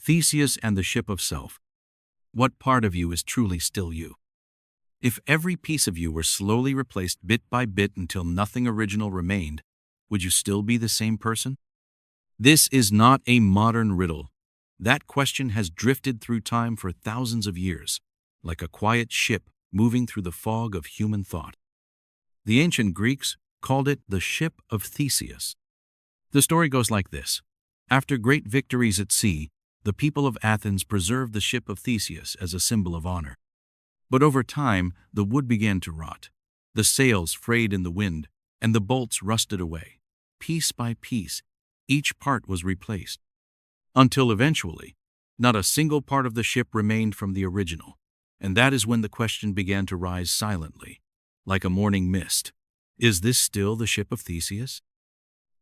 Theseus and the Ship of Self. What part of you is truly still you? If every piece of you were slowly replaced bit by bit until nothing original remained, would you still be the same person? This is not a modern riddle. That question has drifted through time for thousands of years, like a quiet ship moving through the fog of human thought. The ancient Greeks called it the Ship of Theseus. The story goes like this. After great victories at sea, the people of Athens preserved the Ship of Theseus as a symbol of honor. But over time, the wood began to rot. The sails frayed in the wind, and the bolts rusted away. Piece by piece, each part was replaced. Until eventually, not a single part of the ship remained from the original. And that is when the question began to rise silently, like a morning mist. Is this still the Ship of Theseus?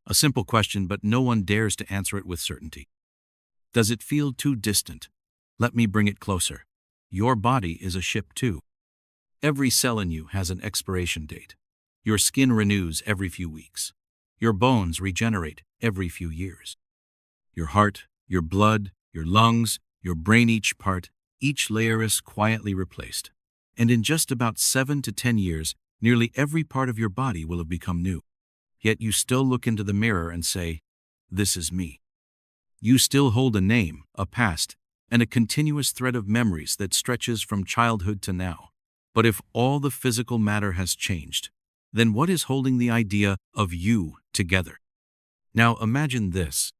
A simple question, but no one dares to answer it with certainty. Does it feel too distant? Let me bring it closer. Your body is a ship too. Every cell in you has an expiration date. Your skin renews every few weeks. Your bones regenerate every few years. Your heart, your blood, your lungs, your brain, each layer is quietly replaced. And in just about 7 to 10 years, nearly every part of your body will have become new. Yet you still look into the mirror and say, "This is me." You still hold a name, a past, and a continuous thread of memories that stretches from childhood to now. But if all the physical matter has changed, then what is holding the idea of you together? Now imagine this.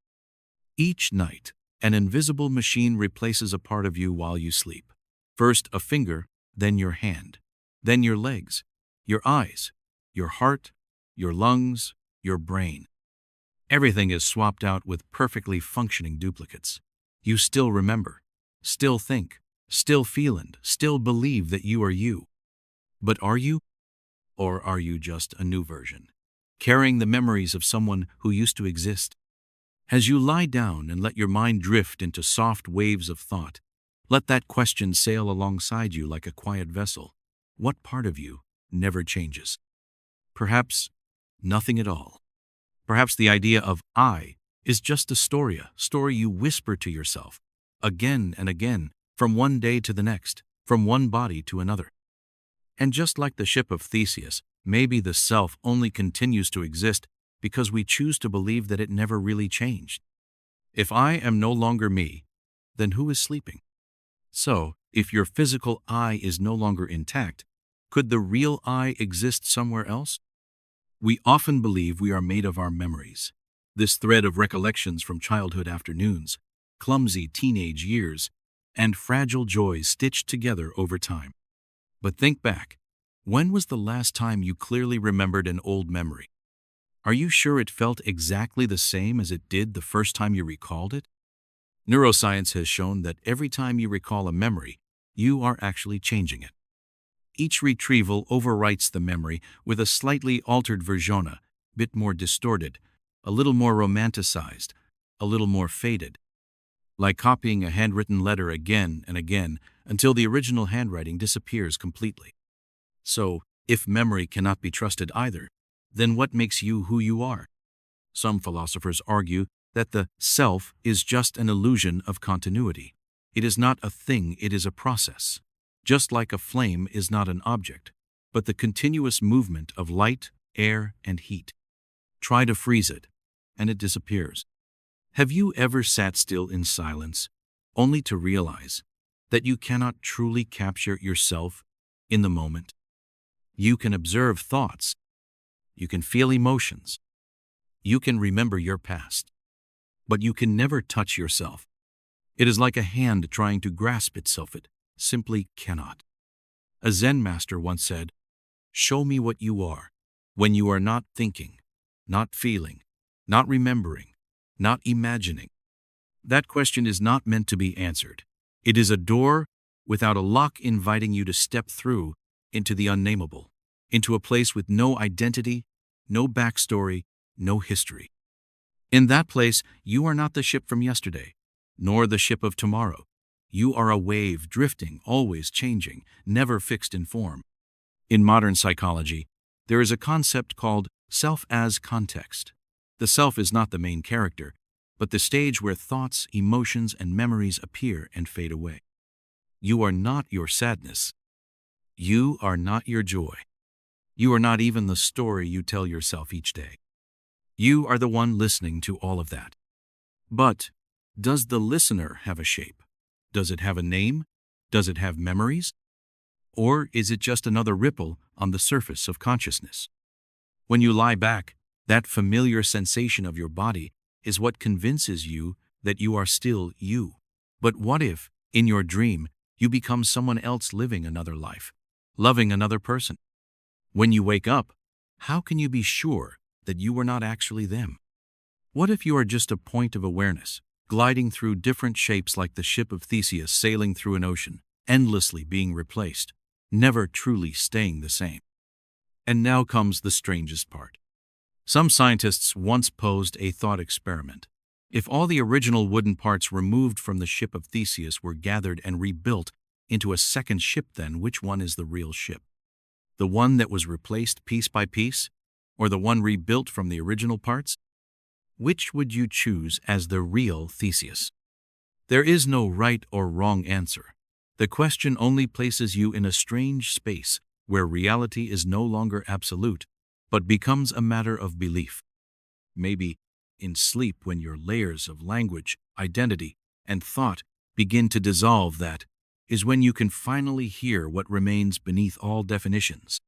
Each night, an invisible machine replaces a part of you while you sleep. First a finger, then your hand, then your legs, your eyes, your heart, your lungs, your brain. Everything is swapped out with perfectly functioning duplicates. You still remember, still think, still feel, and still believe that you are you. But are you? Or are you just a new version, carrying the memories of someone who used to exist? As you lie down and let your mind drift into soft waves of thought, let that question sail alongside you like a quiet vessel. What part of you never changes? Perhaps nothing at all. Perhaps the idea of I is just a story you whisper to yourself, again and again, from one day to the next, from one body to another. And just like the Ship of Theseus, maybe the self only continues to exist because we choose to believe that it never really changed. If I am no longer me, then who is sleeping? So, if your physical I is no longer intact, could the real I exist somewhere else? We often believe we are made of our memories, this thread of recollections from childhood afternoons, clumsy teenage years, and fragile joys stitched together over time. But think back. When was the last time you clearly remembered an old memory? Are you sure it felt exactly the same as it did the first time you recalled it? Neuroscience has shown that every time you recall a memory, you are actually changing it. Each retrieval overwrites the memory with a slightly altered version, a bit more distorted, a little more romanticized, a little more faded. Like copying a handwritten letter again and again until the original handwriting disappears completely. So, if memory cannot be trusted either, then what makes you who you are? Some philosophers argue that the self is just an illusion of continuity. It is not a thing, it is a process. Just like a flame is not an object, but the continuous movement of light, air, and heat. Try to freeze it, and it disappears. Have you ever sat still in silence, only to realize that you cannot truly capture yourself in the moment? You can observe thoughts. You can feel emotions. You can remember your past. But you can never touch yourself. It is like a hand trying to grasp itself. It simply cannot. A Zen master once said, "Show me what you are when you are not thinking, not feeling, not remembering, not imagining." That question is not meant to be answered. It is a door without a lock inviting you to step through into the unnameable, into a place with no identity, no backstory, no history. In that place, you are not the ship from yesterday, nor the ship of tomorrow. You are a wave drifting, always changing, never fixed in form. In modern psychology, there is a concept called self as context. The self is not the main character, but the stage where thoughts, emotions, and memories appear and fade away. You are not your sadness. You are not your joy. You are not even the story you tell yourself each day. You are the one listening to all of that. But does the listener have a shape? Does it have a name? Does it have memories? Or is it just another ripple on the surface of consciousness? When you lie back, that familiar sensation of your body is what convinces you that you are still you. But what if, in your dream, you become someone else living another life, loving another person? When you wake up, how can you be sure that you were not actually them? What if you are just a point of awareness, gliding through different shapes like the Ship of Theseus sailing through an ocean, endlessly being replaced, never truly staying the same? And now comes the strangest part. Some scientists once posed a thought experiment. If all the original wooden parts removed from the Ship of Theseus were gathered and rebuilt into a second ship, then which one is the real ship? The one that was replaced piece by piece, or the one rebuilt from the original parts? Which would you choose as the real Theseus? There is no right or wrong answer. The question only places you in a strange space where reality is no longer absolute, but becomes a matter of belief. Maybe in sleep, when your layers of language, identity, and thought begin to dissolve, that is when you can finally hear what remains beneath all definitions.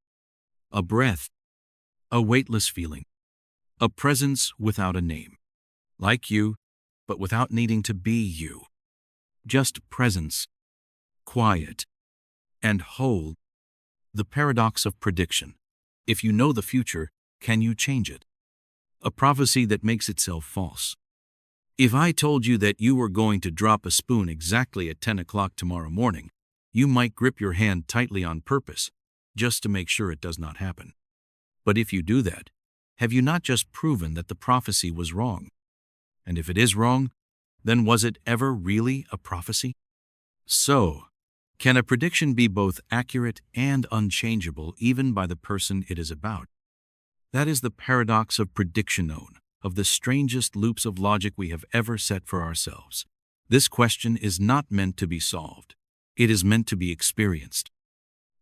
A breath, a weightless feeling, a presence without a name. Like you, but without needing to be you. Just presence, quiet, and whole. The paradox of prediction. If you know the future, can you change it? A prophecy that makes itself false. If I told you that you were going to drop a spoon exactly at 10 o'clock tomorrow morning, you might grip your hand tightly on purpose, just to make sure it does not happen. But if you do that, have you not just proven that the prophecy was wrong? And if it is wrong, then was it ever really a prophecy? So, can a prediction be both accurate and unchangeable even by the person it is about? That is the paradox of prediction, of the strangest loops of logic we have ever set for ourselves. This question is not meant to be solved. It is meant to be experienced.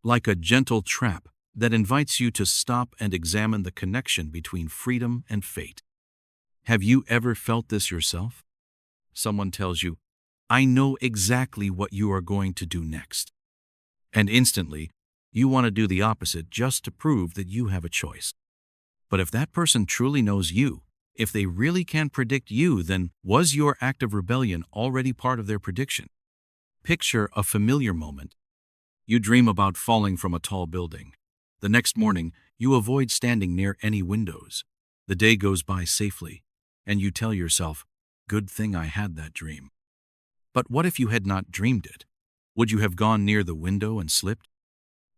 Like a gentle trap that invites you to stop and examine the connection between freedom and fate. Have you ever felt this yourself? Someone tells you, "I know exactly what you are going to do next." And instantly, you want to do the opposite just to prove that you have a choice. But if that person truly knows you, if they really can predict you, then was your act of rebellion already part of their prediction? Picture a familiar moment. You dream about falling from a tall building. The next morning, you avoid standing near any windows. The day goes by safely, and you tell yourself, "Good thing I had that dream." But what if you had not dreamed it? Would you have gone near the window and slipped?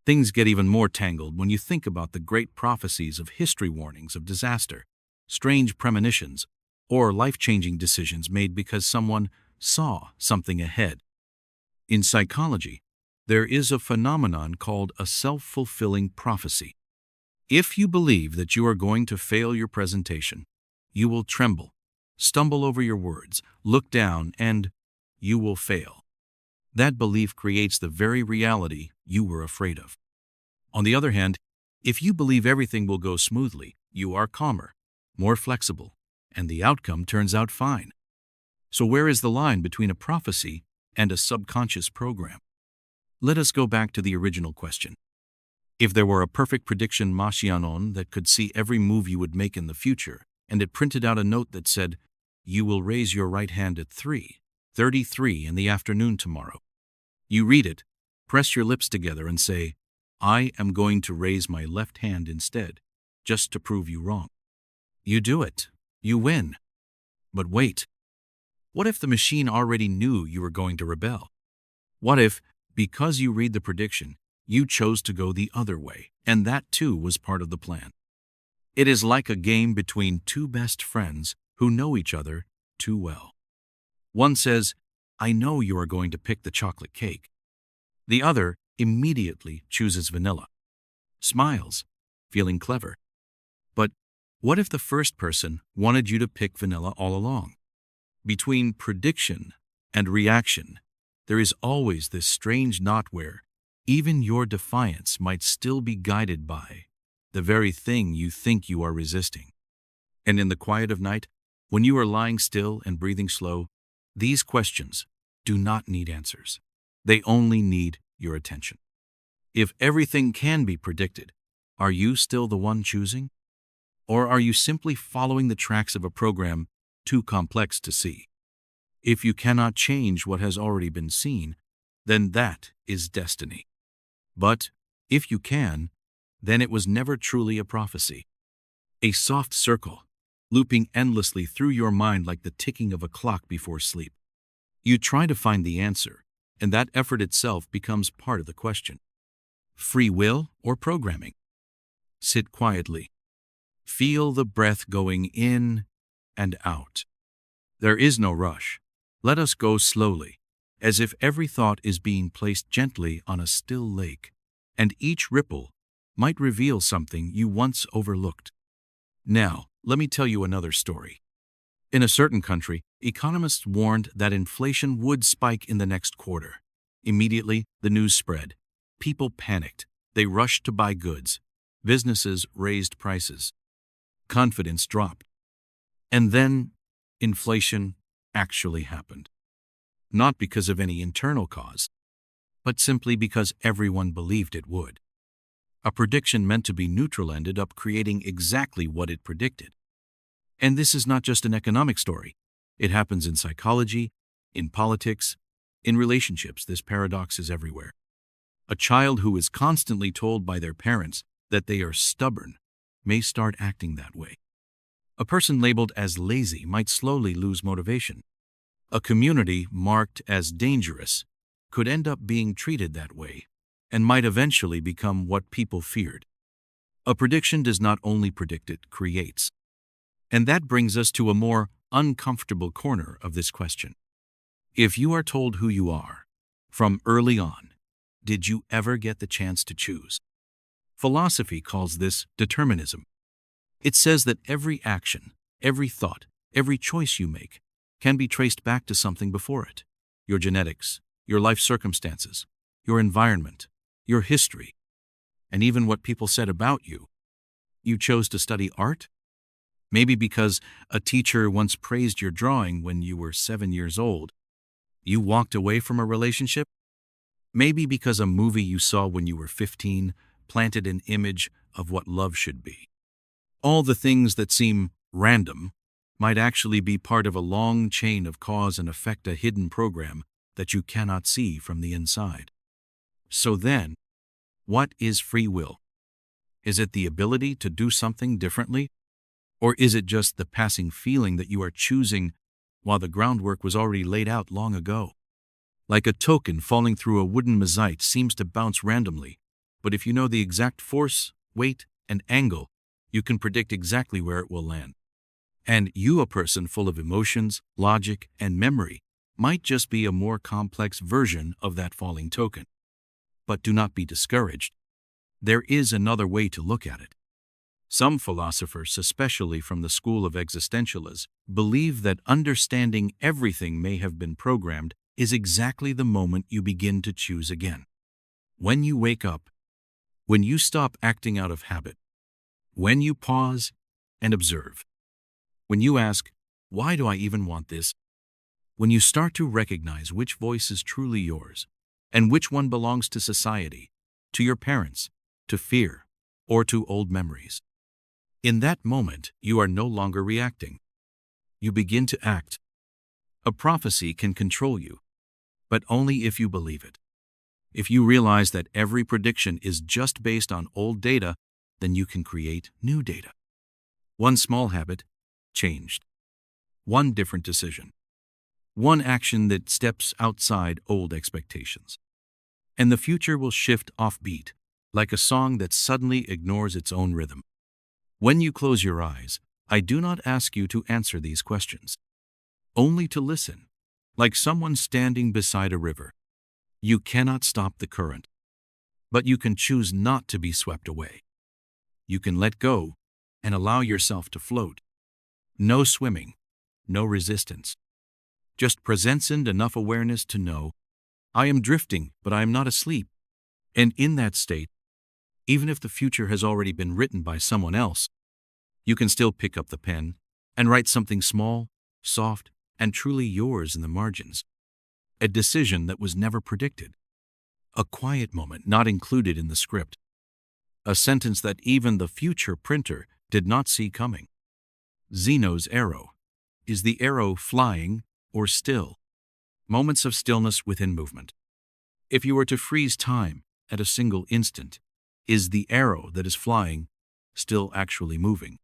Things get even more tangled when you think about the great prophecies of history, warnings of disaster, strange premonitions, or life-changing decisions made because someone saw something ahead. In psychology, there is a phenomenon called a self-fulfilling prophecy. If you believe that you are going to fail your presentation, you will tremble, stumble over your words, look down, and you will fail. That belief creates the very reality you were afraid of. On the other hand, if you believe everything will go smoothly, you are calmer, more flexible, and the outcome turns out fine. So where is the line between a prophecy and a subconscious program? Let us go back to the original question. If there were a perfect prediction machine that could see every move you would make in the future, and it printed out a note that said, "You will raise your right hand at 3:33 in the afternoon tomorrow." You read it, press your lips together and say, "I am going to raise my left hand instead, just to prove you wrong." You do it. You win. But wait. What if the machine already knew you were going to rebel? What if, because you read the prediction, you chose to go the other way, and that too was part of the plan? It is like a game between two best friends who know each other too well. One says, "I know you are going to pick the chocolate cake." The other immediately chooses vanilla, smiles, feeling clever. But what if the first person wanted you to pick vanilla all along? Between prediction and reaction, there is always this strange knot where even your defiance might still be guided by the very thing you think you are resisting. And in the quiet of night, when you are lying still and breathing slow, these questions do not need answers. They only need your attention. If everything can be predicted, are you still the one choosing? Or are you simply following the tracks of a program too complex to see? If you cannot change what has already been seen, then that is destiny. But if you can, then it was never truly a prophecy. A soft circle, looping endlessly through your mind like the ticking of a clock before sleep. You try to find the answer, and that effort itself becomes part of the question. Free will or programming? Sit quietly. Feel the breath going in and out. There is no rush. Let us go slowly, as if every thought is being placed gently on a still lake, and each ripple might reveal something you once overlooked. Now, let me tell you another story. In a certain country, economists warned that inflation would spike in the next quarter. Immediately, the news spread. People panicked. They rushed to buy goods. Businesses raised prices. Confidence dropped. And then, inflation actually happened. Not because of any internal cause, but simply because everyone believed it would. A prediction meant to be neutral ended up creating exactly what it predicted. And this is not just an economic story. It happens in psychology, in politics, in relationships. This paradox is everywhere. A child who is constantly told by their parents that they are stubborn may start acting that way. A person labeled as lazy might slowly lose motivation. A community marked as dangerous could end up being treated that way and might eventually become what people feared. A prediction does not only predict, it creates. And that brings us to a more uncomfortable corner of this question. If you are told who you are, from early on, did you ever get the chance to choose? Philosophy calls this determinism. It says that every action, every thought, every choice you make can be traced back to something before it. Your genetics, your life circumstances, your environment, your history, and even what people said about you. You chose to study art? Maybe because a teacher once praised your drawing when you were 7 years old. You walked away from a relationship? Maybe because a movie you saw when you were 15 planted an image of what love should be. All the things that seem random might actually be part of a long chain of cause and effect, a hidden program that you cannot see from the inside. So then, what is free will? Is it the ability to do something differently? Or is it just the passing feeling that you are choosing while the groundwork was already laid out long ago? Like a token falling through a wooden mosaic seems to bounce randomly, but if you know the exact force, weight, and angle, you can predict exactly where it will land. And you, a person full of emotions, logic, and memory, might just be a more complex version of that falling token. But do not be discouraged. There is another way to look at it. Some philosophers, especially from the school of existentialism, believe that understanding everything may have been programmed is exactly the moment you begin to choose again. When you wake up, when you stop acting out of habit, when you pause and observe, when you ask, why do I even want this? When you start to recognize which voice is truly yours and which one belongs to society, to your parents, to fear, or to old memories. In that moment, you are no longer reacting. You begin to act. A prophecy can control you, but only if you believe it. If you realize that every prediction is just based on old data, then you can create new data. One small habit, changed. One different decision. One action that steps outside old expectations. And the future will shift offbeat, like a song that suddenly ignores its own rhythm. When you close your eyes, I do not ask you to answer these questions. Only to listen, like someone standing beside a river. You cannot stop the current, but you can choose not to be swept away. You can let go and allow yourself to float. No swimming, no resistance, just presents enough awareness to know, I am drifting, but I am not asleep. And in that state, even if the future has already been written by someone else, you can still pick up the pen and write something small, soft, and truly yours in the margins. A decision that was never predicted. A quiet moment not included in the script. A sentence that even the future printer did not see coming. Zeno's arrow. Is the arrow flying or still? Moments of stillness within movement. If you were to freeze time at a single instant, is the arrow that is flying still actually moving?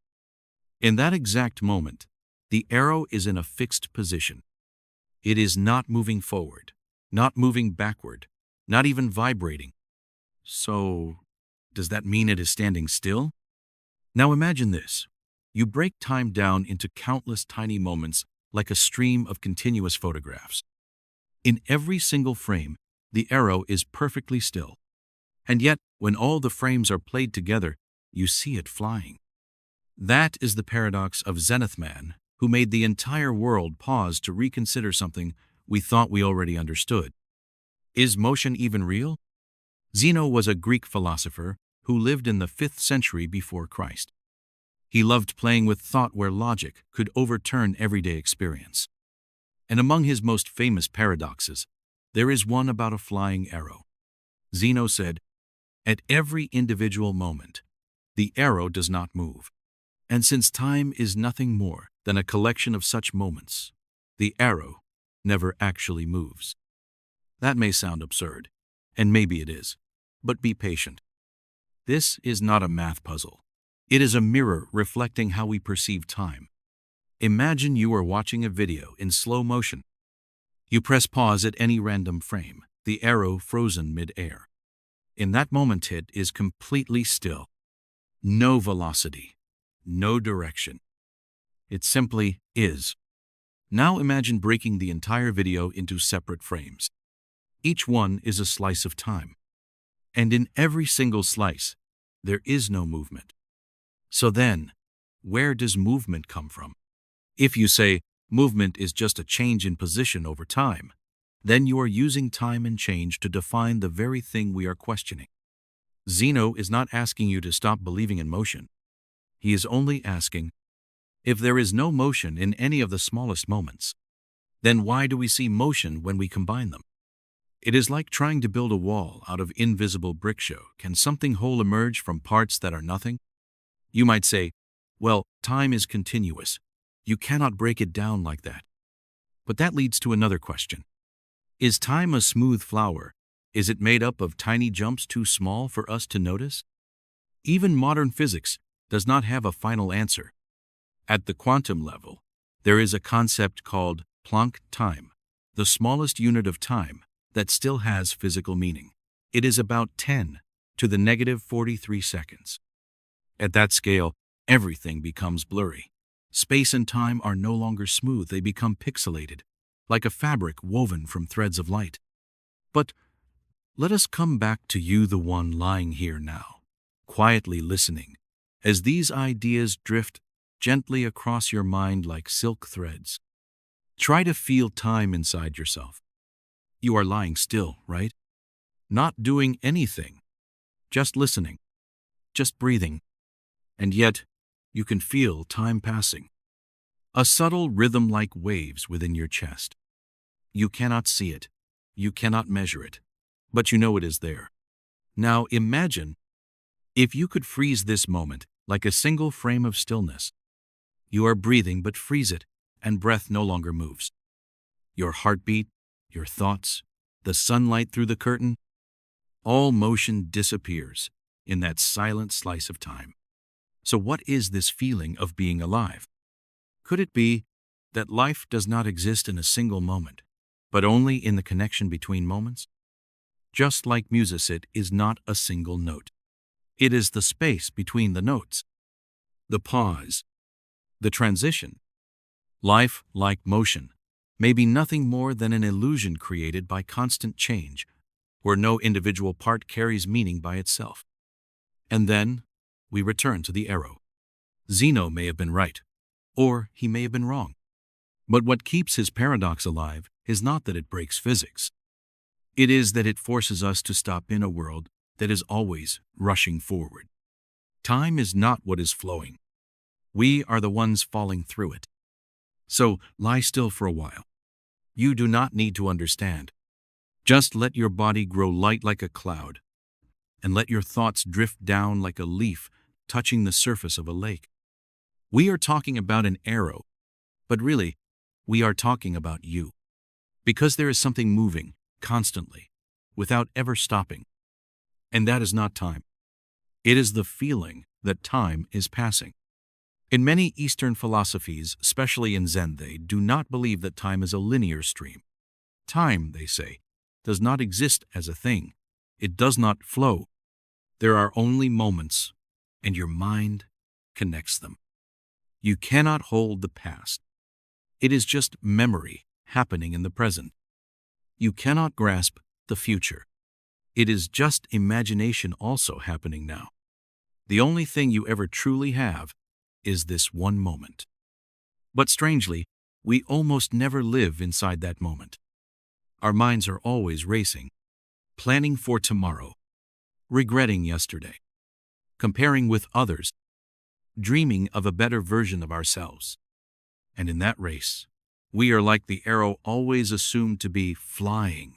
In that exact moment, the arrow is in a fixed position. It is not moving forward, not moving backward, not even vibrating. So, does that mean it is standing still? Now imagine this. You break time down into countless tiny moments like a stream of continuous photographs. In every single frame, the arrow is perfectly still. And yet, when all the frames are played together, you see it flying. That is the paradox of Zenith Man, who made the entire world pause to reconsider something we thought we already understood. Is motion even real? Zeno was a Greek philosopher who lived in the 5th century before Christ. He loved playing with thought where logic could overturn everyday experience. And among his most famous paradoxes, there is one about a flying arrow. Zeno said, at every individual moment, the arrow does not move. And since time is nothing more than a collection of such moments, the arrow never actually moves. That may sound absurd, and maybe it is, but be patient. This is not a math puzzle. It is a mirror reflecting how we perceive time. Imagine you are watching a video in slow motion. You press pause at any random frame, the arrow frozen mid-air. In that moment, it is completely still. No velocity, no direction. It simply is. Now imagine breaking the entire video into separate frames. Each one is a slice of time. And in every single slice, there is no movement. So then, where does movement come from? If you say movement is just a change in position over time, then you are using time and change to define the very thing we are questioning. Zeno is not asking you to stop believing in motion. He is only asking, if there is no motion in any of the smallest moments, then why do we see motion when we combine them? It is like trying to build a wall out of invisible brick show. Can something whole emerge from parts that are nothing? You might say, well, time is continuous. You cannot break it down like that. But that leads to another question. Is time a smooth flower? Is it made up of tiny jumps too small for us to notice? Even modern physics does not have a final answer. At the quantum level, there is a concept called Planck time, the smallest unit of time that still has physical meaning. It is about 10 to the negative 43 seconds. At that scale, everything becomes blurry. Space and time are no longer smooth, they become pixelated, like a fabric woven from threads of light. But let us come back to you, the one lying here now, quietly listening, as these ideas drift gently across your mind like silk threads. Try to feel time inside yourself. You are lying still, right? Not doing anything, just listening, just breathing. And yet, you can feel time passing. A subtle rhythm like waves within your chest. You cannot see it, you cannot measure it, but you know it is there. Now imagine if you could freeze this moment like a single frame of stillness. You are breathing but freeze it, and breath no longer moves. Your heartbeat, your thoughts, the sunlight through the curtain, all motion disappears in that silent slice of time. So what is this feeling of being alive? Could it be that life does not exist in a single moment, but only in the connection between moments? Just like music, it is not a single note. It is the space between the notes, the pause, the transition. Life, like motion, may be nothing more than an illusion created by constant change, where no individual part carries meaning by itself. And then we return to the arrow. Zeno may have been right, or he may have been wrong. But what keeps his paradox alive is not that it breaks physics. It is that it forces us to stop in a world that is always rushing forward. Time is not what is flowing. We are the ones falling through it. So lie still for a while. You do not need to understand. Just let your body grow light like a cloud, and let your thoughts drift down like a leaf touching the surface of a lake. We are talking about an arrow, but really, we are talking about you. Because there is something moving, constantly, without ever stopping. And that is not time. It is the feeling that time is passing. In many Eastern philosophies, especially in Zen, they do not believe that time is a linear stream. Time, they say, does not exist as a thing. It does not flow. There are only moments, and your mind connects them. You cannot hold the past. It is just memory happening in the present. You cannot grasp the future. It is just imagination also happening now. The only thing you ever truly have is this one moment. But strangely, we almost never live inside that moment. Our minds are always racing, planning for tomorrow, regretting yesterday, comparing with others, dreaming of a better version of ourselves. And in that race, we are like the arrow always assumed to be flying,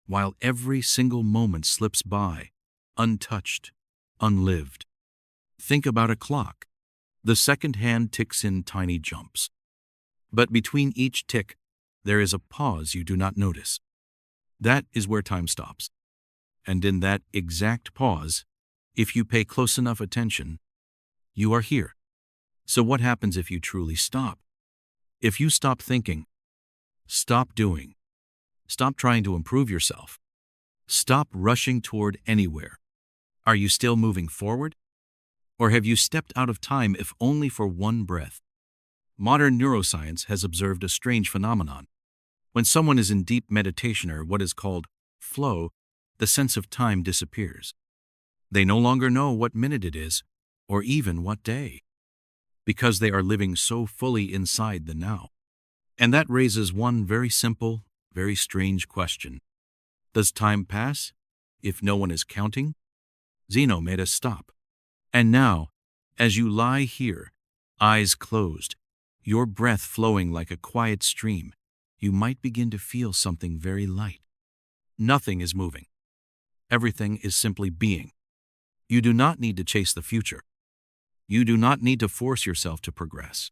while every single moment slips by, untouched, unlived. Think about a clock. The second hand ticks in tiny jumps. But between each tick, there is a pause you do not notice. That is where time stops. And in that exact pause, if you pay close enough attention, you are here. So what happens if you truly stop? If you stop thinking, stop doing, stop trying to improve yourself, stop rushing toward anywhere, are you still moving forward? Or have you stepped out of time if only for one breath? Modern neuroscience has observed a strange phenomenon. When someone is in deep meditation or what is called flow, the sense of time disappears. They no longer know what minute it is, or even what day, because they are living so fully inside the now. And that raises one very simple, very strange question. Does time pass if no one is counting? Zeno made us stop. And now, as you lie here, eyes closed, your breath flowing like a quiet stream, you might begin to feel something very light. Nothing is moving. Everything is simply being. You do not need to chase the future. You do not need to force yourself to progress.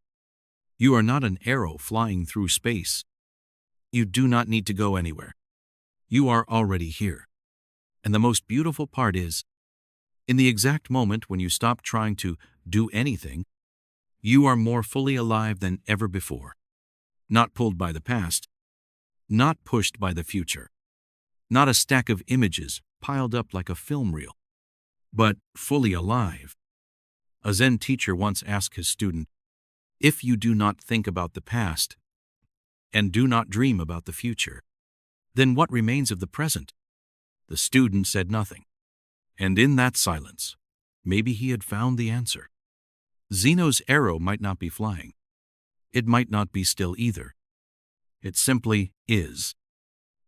You are not an arrow flying through space. You do not need to go anywhere. You are already here. And the most beautiful part is, in the exact moment when you stop trying to do anything, you are more fully alive than ever before. Not pulled by the past, not pushed by the future, not a stack of images piled up like a film reel, but fully alive. A Zen teacher once asked his student, "If you do not think about the past and do not dream about the future, then what remains of the present?" The student said nothing. And in that silence, maybe he had found the answer. Zeno's arrow might not be flying. It might not be still either. It simply is.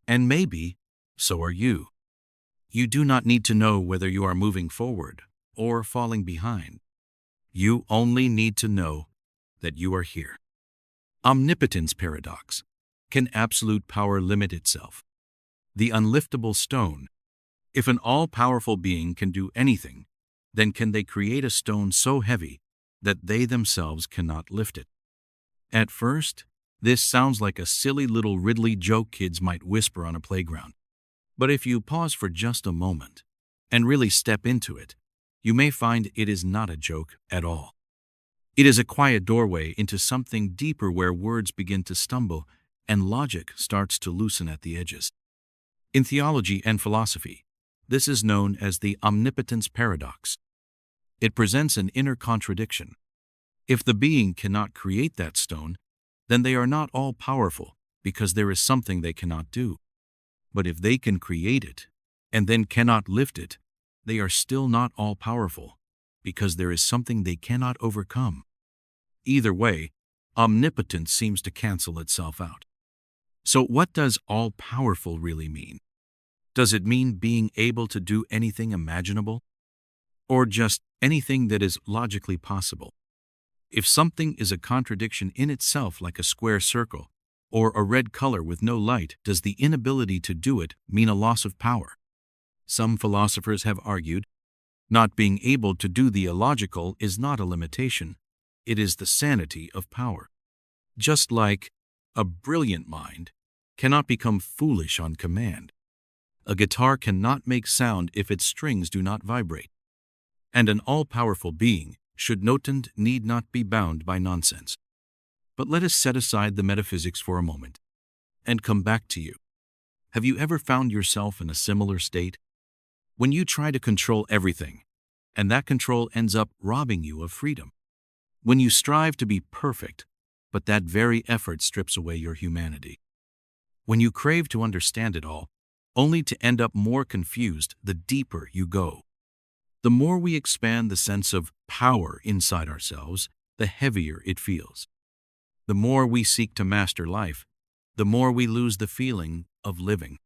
And maybe so are you. You do not need to know whether you are moving forward or falling behind. You only need to know that you are here. Omnipotence paradox. Can absolute power limit itself? The unliftable stone. If an all-powerful being can do anything, then can they create a stone so heavy that they themselves cannot lift it? At first, this sounds like a silly little Ridley joke kids might whisper on a playground. But if you pause for just a moment and really step into it, you may find it is not a joke at all. It is a quiet doorway into something deeper where words begin to stumble and logic starts to loosen at the edges. In theology and philosophy, this is known as the omnipotence paradox. It presents an inner contradiction. If the being cannot create that stone, then they are not all-powerful because there is something they cannot do. But if they can create it and then cannot lift it, they are still not all-powerful because there is something they cannot overcome. Either way, Omnipotence seems to cancel itself out. So what does all-powerful really mean? Does it mean being able to do anything imaginable? Or just anything that is logically possible? If something is a contradiction in itself, like a square circle, or a red color with no light, does the inability to do it mean a loss of power? Some philosophers have argued, not being able to do the illogical is not a limitation, it is the sanity of power. Just like a brilliant mind cannot become foolish on command, a guitar cannot make sound if its strings do not vibrate, and an all-powerful being should not and need not be bound by nonsense. But let us set aside the metaphysics for a moment and come back to you. Have you ever found yourself in a similar state? When you try to control everything, and that control ends up robbing you of freedom. When you strive to be perfect, but that very effort strips away your humanity. When you crave to understand it all, only to end up more confused the deeper you go. The more we expand the sense of power inside ourselves, the heavier it feels. The more we seek to master life, the more we lose the feeling of living.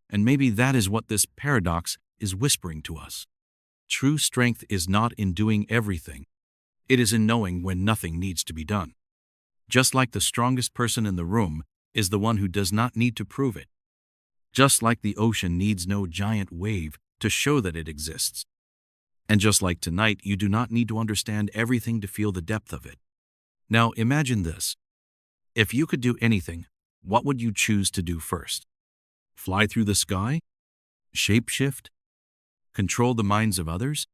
And maybe that is what this paradox is whispering to us. True strength is not in doing everything. It is in knowing when nothing needs to be done. Just like the strongest person in the room is the one who does not need to prove it. Just like the ocean needs no giant wave to show that it exists. And just like tonight, you do not need to understand everything to feel the depth of it. Now imagine this. If you could do anything, what would you choose to do first? Fly through the sky? Shapeshift? Control the minds of others?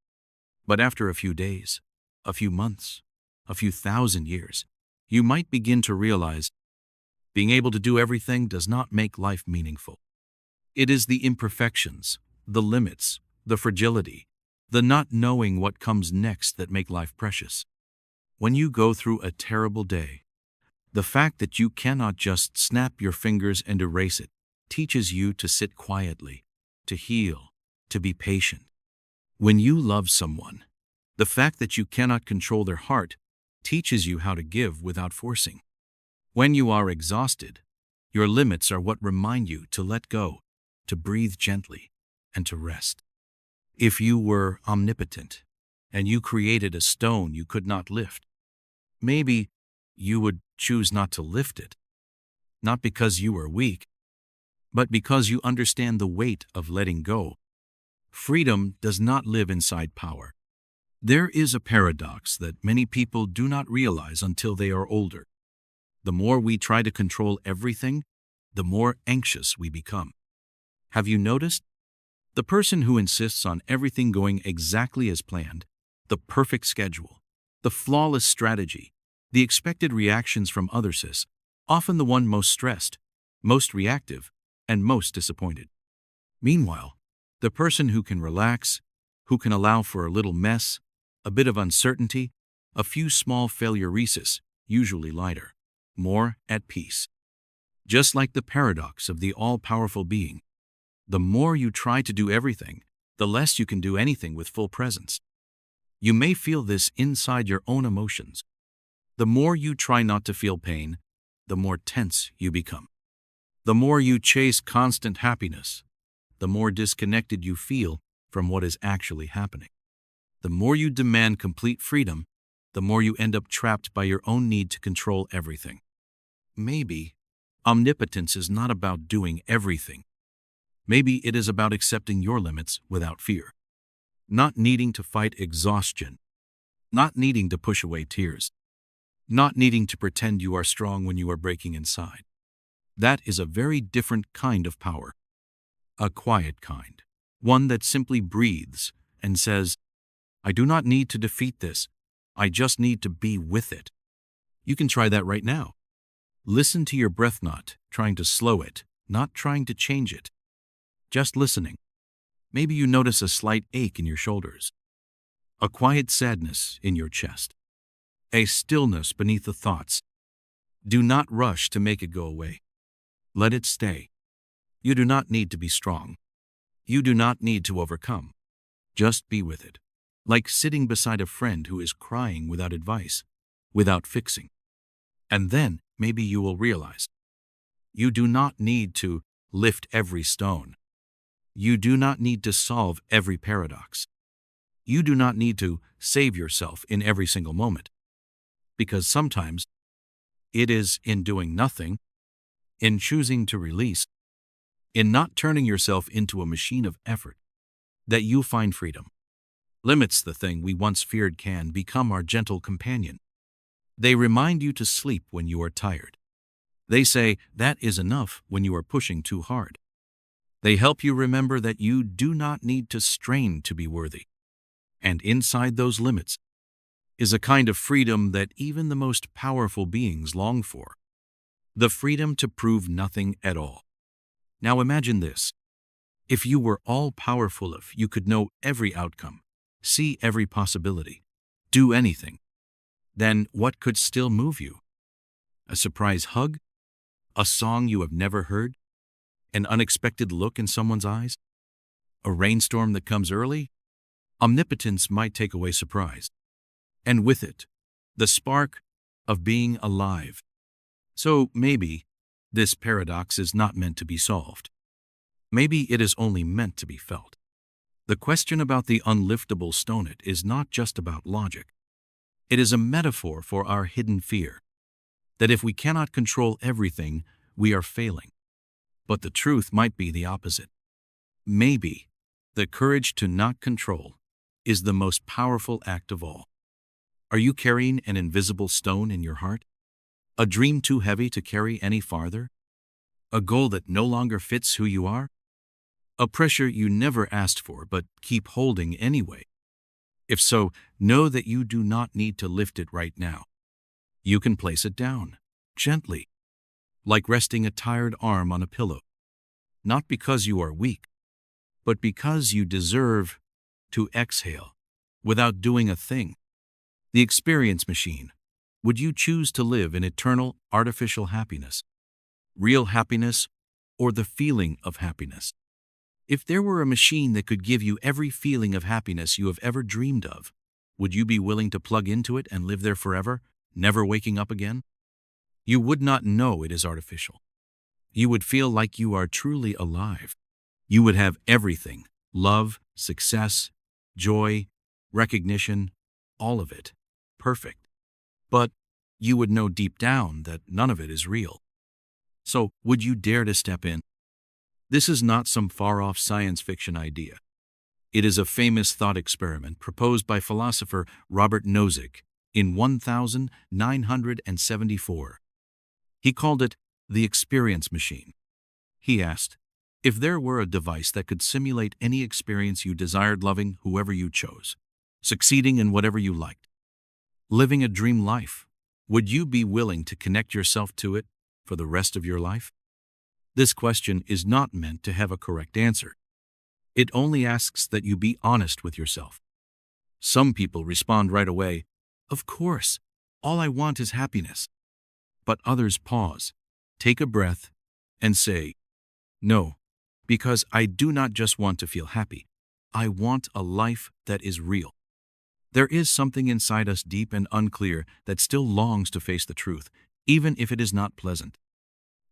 But after a few days, a few months, a few thousand years, you might begin to realize being able to do everything does not make life meaningful. It is the imperfections, the limits, the fragility, the not knowing what comes next that make life precious. When you go through a terrible day, the fact that you cannot just snap your fingers and erase it teaches you to sit quietly, to heal, to be patient. When you love someone, the fact that you cannot control their heart teaches you how to give without forcing. When you are exhausted, your limits are what remind you to let go, to breathe gently, and to rest. If you were omnipotent, and you created a stone you could not lift, maybe you would choose not to lift it, not because you are weak, but because you understand the weight of letting go. Freedom does not live inside power. There is a paradox that many people do not realize until they are older. The more we try to control everything, the more anxious we become. Have you noticed? The person who insists on everything going exactly as planned, the perfect schedule, the flawless strategy, the expected reactions from others is often the one most stressed, most reactive, and most disappointed. Meanwhile, the person who can relax, who can allow for a little mess, a bit of uncertainty, a few small failures, usually lighter, more at peace. Just like the paradox of the all-powerful being, the more you try to do everything, the less you can do anything with full presence. You may feel this inside your own emotions. The more you try not to feel pain, the more tense you become. The more you chase constant happiness, the more disconnected you feel from what is actually happening. The more you demand complete freedom, the more you end up trapped by your own need to control everything. Maybe omnipotence is not about doing everything. Maybe it is about accepting your limits without fear. Not needing to fight exhaustion. Not needing to push away tears. Not needing to pretend you are strong when you are breaking inside. That is a very different kind of power. A quiet kind. One that simply breathes and says, I do not need to defeat this. I just need to be with it. You can try that right now. Listen to your breath, not trying to slow it, not trying to change it. Just listening. Maybe you notice a slight ache in your shoulders, a quiet sadness in your chest, a stillness beneath the thoughts. Do not rush to make it go away. Let it stay. You do not need to be strong. You do not need to overcome. Just be with it, like sitting beside a friend who is crying without advice, without fixing. And then maybe you will realize you do not need to lift every stone. You do not need to solve every paradox. You do not need to save yourself in every single moment. Because sometimes it is in doing nothing, in choosing to release, in not turning yourself into a machine of effort, that you find freedom. Limits, the thing we once feared, can become our gentle companion. They remind you to sleep when you are tired. They say that is enough when you are pushing too hard. They help you remember that you do not need to strain to be worthy. And inside those limits is a kind of freedom that even the most powerful beings long for. The freedom to prove nothing at all. Now imagine this. If you were all-powerful, if you could know every outcome, see every possibility, do anything, then what could still move you? A surprise hug? A song you have never heard? An unexpected look in someone's eyes? A rainstorm that comes early? Omnipotence might take away surprise. And with it, the spark of being alive. So maybe this paradox is not meant to be solved. Maybe it is only meant to be felt. The question about the unliftable stone is not just about logic. It is a metaphor for our hidden fear, that if we cannot control everything, we are failing. But the truth might be the opposite. Maybe the courage to not control is the most powerful act of all. Are you carrying an invisible stone in your heart? A dream too heavy to carry any farther? A goal that no longer fits who you are? A pressure you never asked for but keep holding anyway? If so, know that you do not need to lift it right now. You can place it down, gently, like resting a tired arm on a pillow. Not because you are weak, but because you deserve to exhale without doing a thing. The experience machine. Would you choose to live in eternal, artificial happiness, real happiness, or the feeling of happiness? If there were a machine that could give you every feeling of happiness you have ever dreamed of, would you be willing to plug into it and live there forever, never waking up again? You would not know it is artificial. You would feel like you are truly alive. You would have everything: love, success, joy, recognition, all of it. Perfect. But you would know deep down that none of it is real. So would you dare to step in? This is not some far-off science fiction idea. It is a famous thought experiment proposed by philosopher Robert Nozick in 1974. He called it the experience machine. He asked, if there were a device that could simulate any experience you desired, loving whoever you chose, succeeding in whatever you liked, living a dream life, would you be willing to connect yourself to it for the rest of your life? This question is not meant to have a correct answer. It only asks that you be honest with yourself. Some people respond right away, of course, all I want is happiness. But others pause, take a breath, and say, no, because I do not just want to feel happy. I want a life that is real. There is something inside us, deep and unclear, that still longs to face the truth, even if it is not pleasant.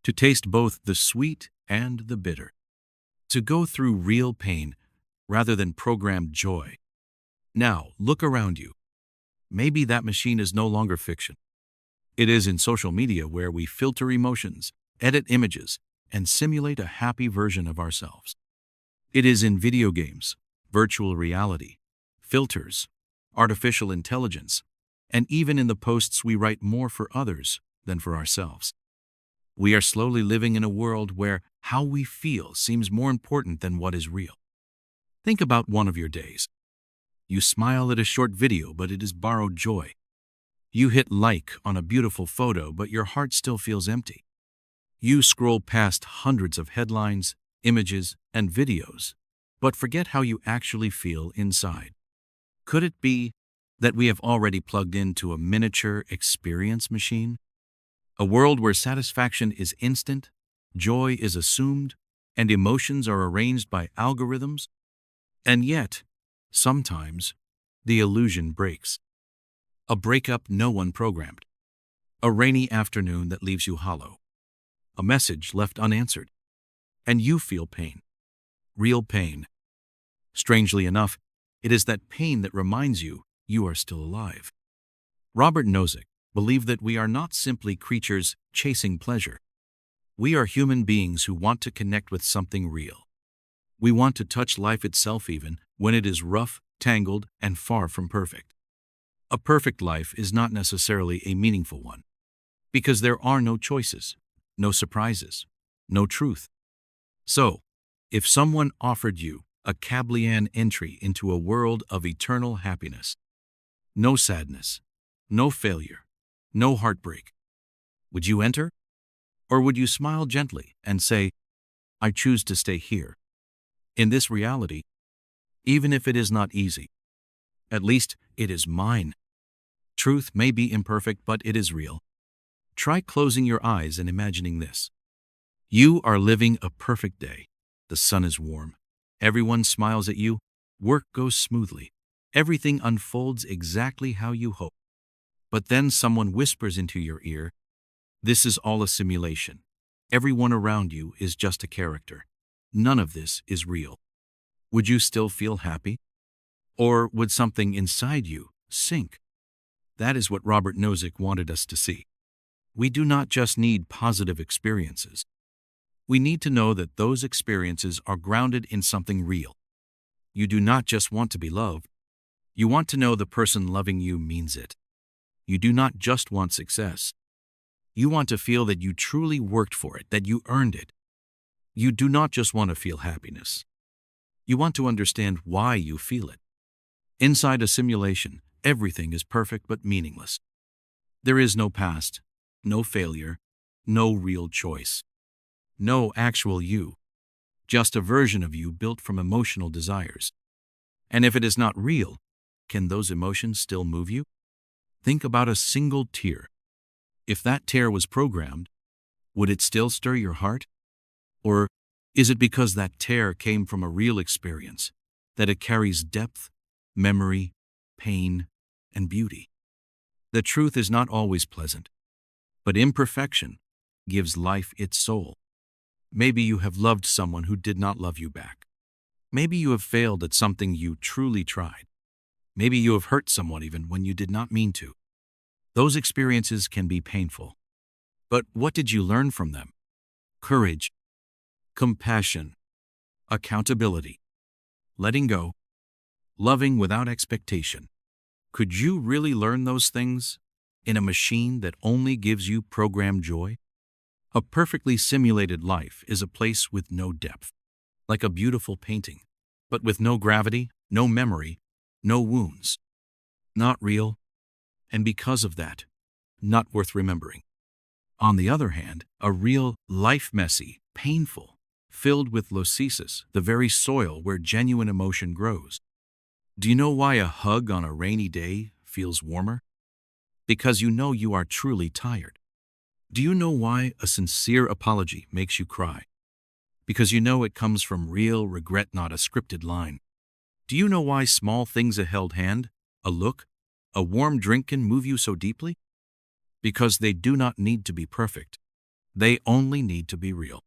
To taste both the sweet and the bitter. To go through real pain rather than programmed joy. Now, look around you. Maybe that machine is no longer fiction. It is in social media, where we filter emotions, edit images, and simulate a happy version of ourselves. It is in video games, virtual reality, filters, artificial intelligence, and even in the posts we write more for others than for ourselves. We are slowly living in a world where how we feel seems more important than what is real. Think about one of your days. You smile at a short video, but it is borrowed joy. You hit like on a beautiful photo, but your heart still feels empty. You scroll past hundreds of headlines, images, and videos, but forget how you actually feel inside. Could it be that we have already plugged into a miniature experience machine? A world where satisfaction is instant, joy is assumed, and emotions are arranged by algorithms? And yet, sometimes, the illusion breaks. A breakup no one programmed. A rainy afternoon that leaves you hollow. A message left unanswered. And you feel pain. Real pain. Strangely enough, it is that pain that reminds you you are still alive. Robert Nozick believed that we are not simply creatures chasing pleasure. We are human beings who want to connect with something real. We want to touch life itself even when it is rough, tangled, and far from perfect. A perfect life is not necessarily a meaningful one, because there are no choices, no surprises, no truth. So, if someone offered you a Kabbalion entry into a world of eternal happiness, no sadness, no failure, no heartbreak, would you enter? Or would you smile gently and say, I choose to stay here, in this reality, even if it is not easy? At least it is mine. Truth may be imperfect, but it is real. Try closing your eyes and imagining this. You are living a perfect day. The sun is warm. Everyone smiles at you. Work goes smoothly. Everything unfolds exactly how you hope. But then someone whispers into your ear, this is all a simulation. Everyone around you is just a character. None of this is real. Would you still feel happy? Or would something inside you sink? That is what Robert Nozick wanted us to see. We do not just need positive experiences. We need to know that those experiences are grounded in something real. You do not just want to be loved. You want to know the person loving you means it. You do not just want success. You want to feel that you truly worked for it, that you earned it. You do not just want to feel happiness. You want to understand why you feel it. Inside a simulation, everything is perfect but meaningless. There is no past, no failure, no real choice. No actual you, just a version of you built from emotional desires. And if it is not real, can those emotions still move you? Think about a single tear. If that tear was programmed, would it still stir your heart? Or is it because that tear came from a real experience, that it carries depth, memory, pain, and beauty? The truth is not always pleasant, but imperfection gives life its soul. Maybe you have loved someone who did not love you back. Maybe you have failed at something you truly tried. Maybe you have hurt someone even when you did not mean to. Those experiences can be painful. But what did you learn from them? Courage, compassion, accountability, letting go, loving without expectation. Could you really learn those things in a machine that only gives you programmed joy? A perfectly simulated life is a place with no depth, like a beautiful painting, but with no gravity, no memory, no wounds. Not real, and because of that, not worth remembering. On the other hand, a real life messy, painful, filled with locesis, the very soil where genuine emotion grows. Do you know why a hug on a rainy day feels warmer? Because you know you are truly tired. Do you know why a sincere apology makes you cry? Because you know it comes from real regret, not a scripted line. Do you know why small things, a held hand, a look, a warm drink can move you so deeply? Because they do not need to be perfect. They only need to be real.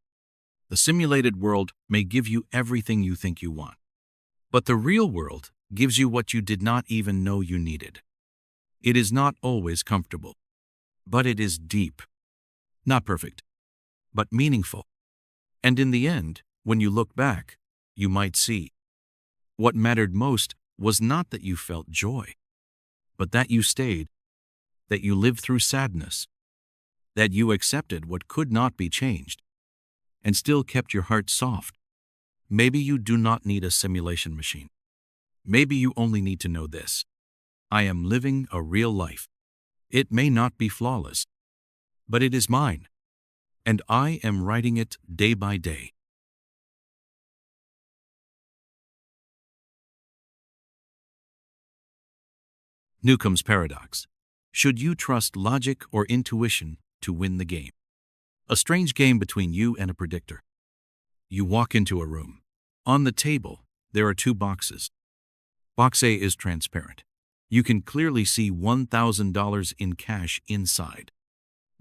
The simulated world may give you everything you think you want, but the real world gives you what you did not even know you needed. It is not always comfortable, but it is deep. Not perfect, but meaningful. And in the end, when you look back, you might see what mattered most was not that you felt joy, but that you stayed, that you lived through sadness, that you accepted what could not be changed, and still kept your heart soft. Maybe you do not need a simulation machine. Maybe you only need to know this. I am living a real life. It may not be flawless, but it is mine, and I am writing it day by day. Newcomb's paradox. Should you trust logic or intuition to win the game? A strange game between you and a predictor. You walk into a room. On the table, there are two boxes. Box A is transparent. You can clearly see $1,000 in cash inside.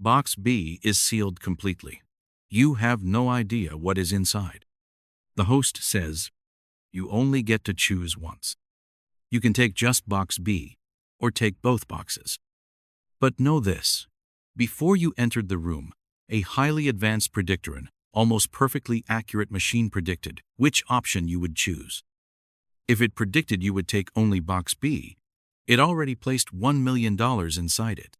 Box B is sealed completely. You have no idea what is inside. The host says, you only get to choose once. You can take just box B, or take both boxes. But know this, before you entered the room, a highly advanced predictor, an almost perfectly accurate machine predicted which option you would choose. If it predicted you would take only box B, it already placed $1 million inside it.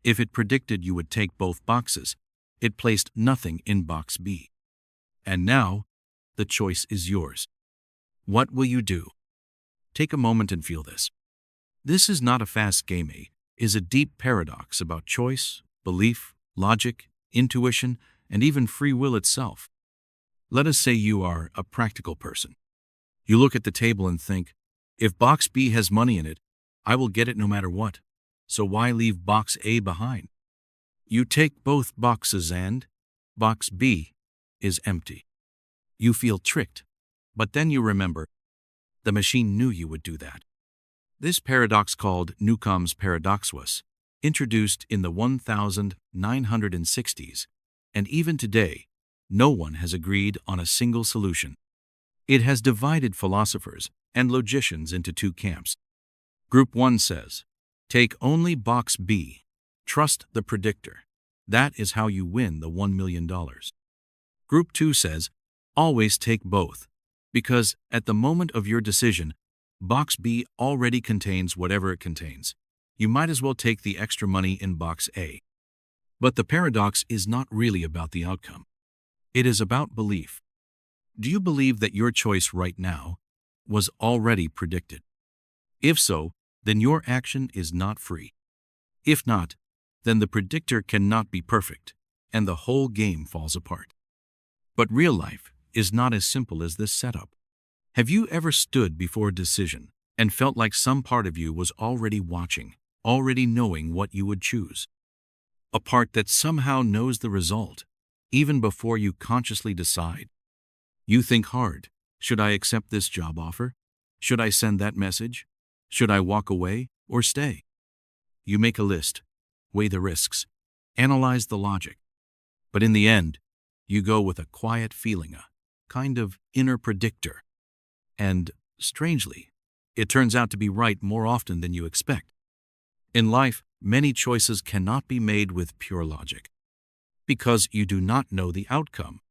If it predicted you would take both boxes, it placed nothing in box B. And now, the choice is yours. What will you do? Take a moment and feel this. This is not a fast game, it is a deep paradox about choice, belief, logic, intuition, and even free will itself. Let us say you are a practical person. You look at the table and think, if box B has money in it, I will get it no matter what. So why leave box A behind? You take both boxes and box B is empty. You feel tricked, but then you remember, the machine knew you would do that. This paradox, called Newcomb's paradox, was introduced in the 1960s, and even today, no one has agreed on a single solution. It has divided philosophers and logicians into two camps. Group 1 says, take only box B, trust the predictor. That is how you win the $1 million. Group 2 says, always take both, because at the moment of your decision, box B already contains whatever it contains. You might as well take the extra money in box A. But the paradox is not really about the outcome. It is about belief. Do you believe that your choice right now was already predicted? If so, then your action is not free. If not, then the predictor cannot be perfect, and the whole game falls apart. But real life is not as simple as this setup. Have you ever stood before a decision and felt like some part of you was already watching, already knowing what you would choose? A part that somehow knows the result, even before you consciously decide. You think hard. Should I accept this job offer? Should I send that message? Should I walk away or stay? You make a list, weigh the risks, analyze the logic. But in the end, you go with a quiet feeling, a kind of inner predictor. And, strangely, it turns out to be right more often than you expect. In life, many choices cannot be made with pure logic, because you do not know the outcome.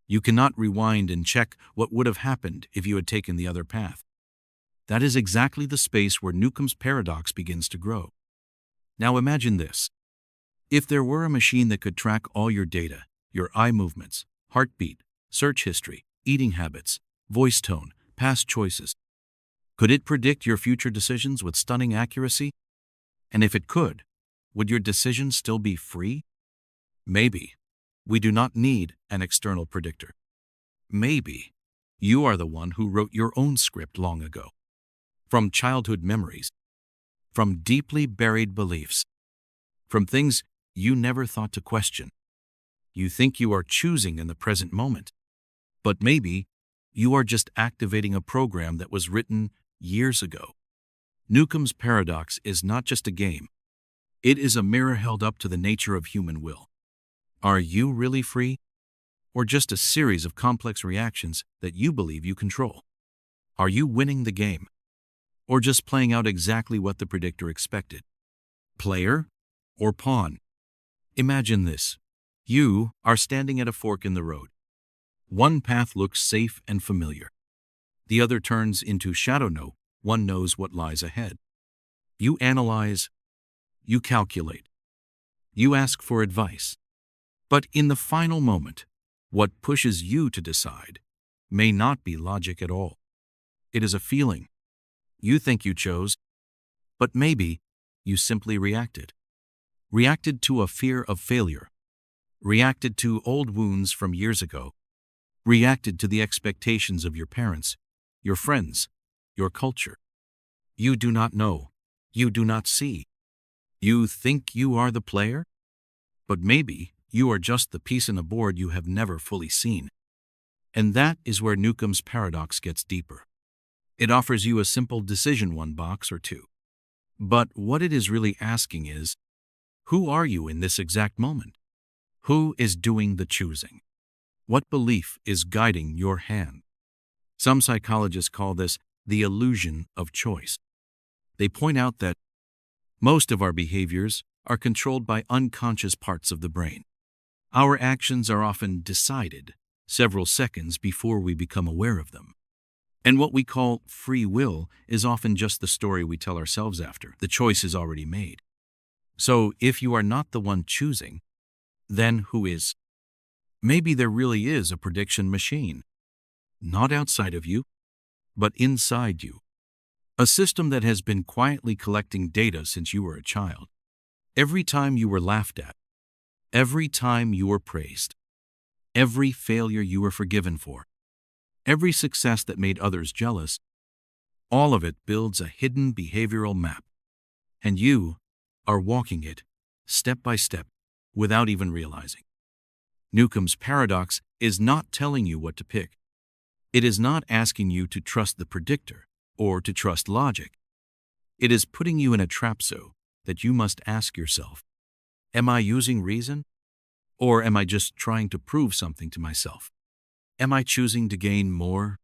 You cannot rewind and check what would have happened if you had taken the other path. That is exactly the space where Newcomb's paradox begins to grow. Now imagine this. If there were a machine that could track all your data, your eye movements, heartbeat, search history, eating habits, voice tone, past choices, could it predict your future decisions with stunning accuracy? And if it could, would your decisions still be free? Maybe. We do not need an external predictor. Maybe you are the one who wrote your own script long ago. From childhood memories, from deeply buried beliefs, from things you never thought to question. You think you are choosing in the present moment, but maybe you are just activating a program that was written years ago. Newcomb's paradox is not just a game. It is a mirror held up to the nature of human will. Are you really free? Or just a series of complex reactions that you believe you control? Are you winning the game? Or just playing out exactly what the predictor expected? Player or pawn? Imagine this. You are standing at a fork in the road. One path looks safe and familiar. The other turns into shadow. No one knows what lies ahead. You analyze. You calculate. You ask for advice. But in the final moment, what pushes you to decide may not be logic at all. It is a feeling. You think you chose, but maybe you simply reacted. Reacted to a fear of failure. Reacted to old wounds from years ago. Reacted to the expectations of your parents, your friends, your culture. You do not know. You do not see. You think you are the player? But maybe you are just the piece in a board you have never fully seen. And that is where Newcomb's paradox gets deeper. It offers you a simple decision, one box or two. But what it is really asking is, Who are you in this exact moment? Who is doing the choosing? What belief is guiding your hand? Some psychologists call this the illusion of choice. They point out that most of our behaviors are controlled by unconscious parts of the brain. Our actions are often decided several seconds before we become aware of them. And what we call free will is often just the story we tell ourselves after the choice is already made. So if you are not the one choosing, then who is? Maybe there really is a prediction machine, not outside of you, but inside you. A system that has been quietly collecting data since you were a child. Every time you were laughed at, every time you were praised, every failure you were forgiven for, every success that made others jealous, all of it builds a hidden behavioral map. And you are walking it, step by step, without even realizing. Newcomb's paradox is not telling you what to pick. It is not asking you to trust the predictor or to trust logic. It is putting you in a trap so that you must ask yourself, am I using reason? Or am I just trying to prove something to myself? Am I choosing to gain more?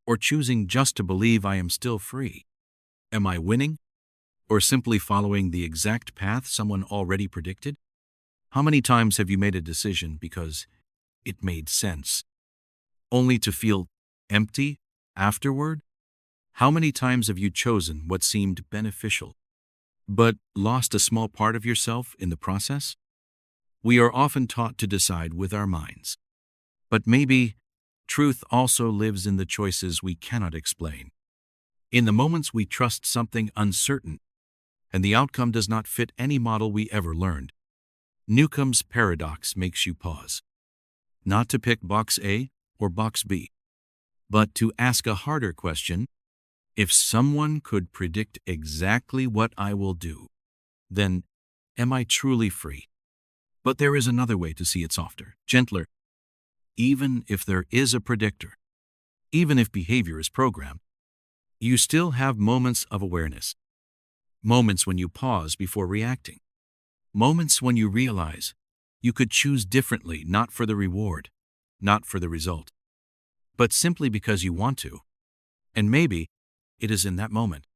Or choosing just to believe I am still free? Am I winning? Or simply following the exact path someone already predicted? How many times have you made a decision because it made sense, only to feel empty afterward? How many times have you chosen what seemed beneficial, but lost a small part of yourself in the process? We are often taught to decide with our minds, but maybe truth also lives in the choices we cannot explain. In the moments we trust something uncertain, and the outcome does not fit any model we ever learned. Newcomb's paradox makes you pause, not to pick box A or box B, but to ask a harder question. If someone could predict exactly what I will do, then am I truly free? But there is another way to see it softer, gentler. Even if there is a predictor, even if behavior is programmed, you still have moments of awareness. Moments when you pause before reacting. Moments when you realize you could choose differently, not for the reward, not for the result, but simply because you want to. And maybe it is in that moment,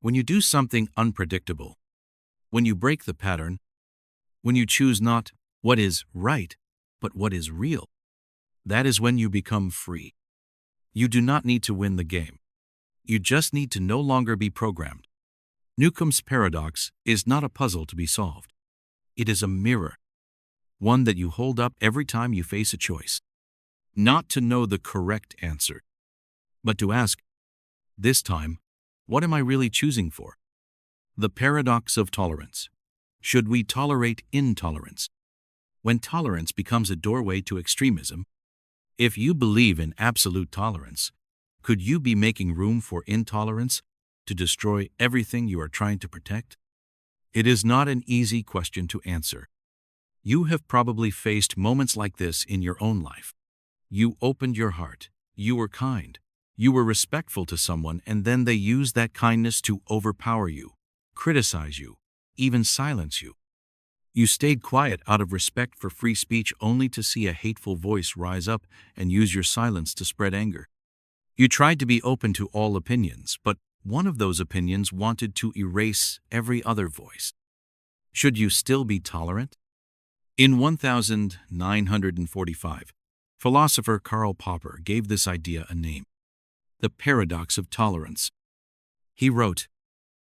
when you do something unpredictable, when you break the pattern, when you choose not what is right, but what is real, that is when you become free. You do not need to win the game. You just need to no longer be programmed. Newcomb's paradox is not a puzzle to be solved. It is a mirror, one that you hold up every time you face a choice. Not to know the correct answer, but to ask, this time, what am I really choosing for? The paradox of tolerance. Should we tolerate intolerance? When tolerance becomes a doorway to extremism, if you believe in absolute tolerance, could you be making room for intolerance to destroy everything you are trying to protect? It is not an easy question to answer. You have probably faced moments like this in your own life. You opened your heart, you were kind, you were respectful to someone, and then they used that kindness to overpower you, criticize you, even silence you. You stayed quiet out of respect for free speech only to see a hateful voice rise up and use your silence to spread anger. You tried to be open to all opinions, but one of those opinions wanted to erase every other voice. Should you still be tolerant? In 1945, philosopher Karl Popper gave this idea a name, the paradox of tolerance. He wrote,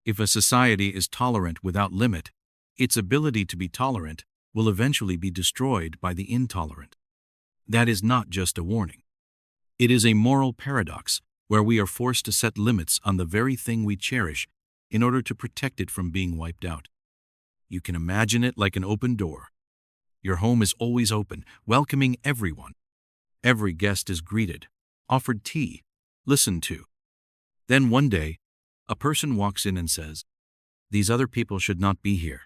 if a society is tolerant without limit, its ability to be tolerant will eventually be destroyed by the intolerant. That is not just a warning. It is a moral paradox where we are forced to set limits on the very thing we cherish in order to protect it from being wiped out. You can imagine it like an open door. Your home is always open, welcoming everyone. Every guest is greeted, offered tea, listened to. Then one day, a person walks in and says, these other people should not be here.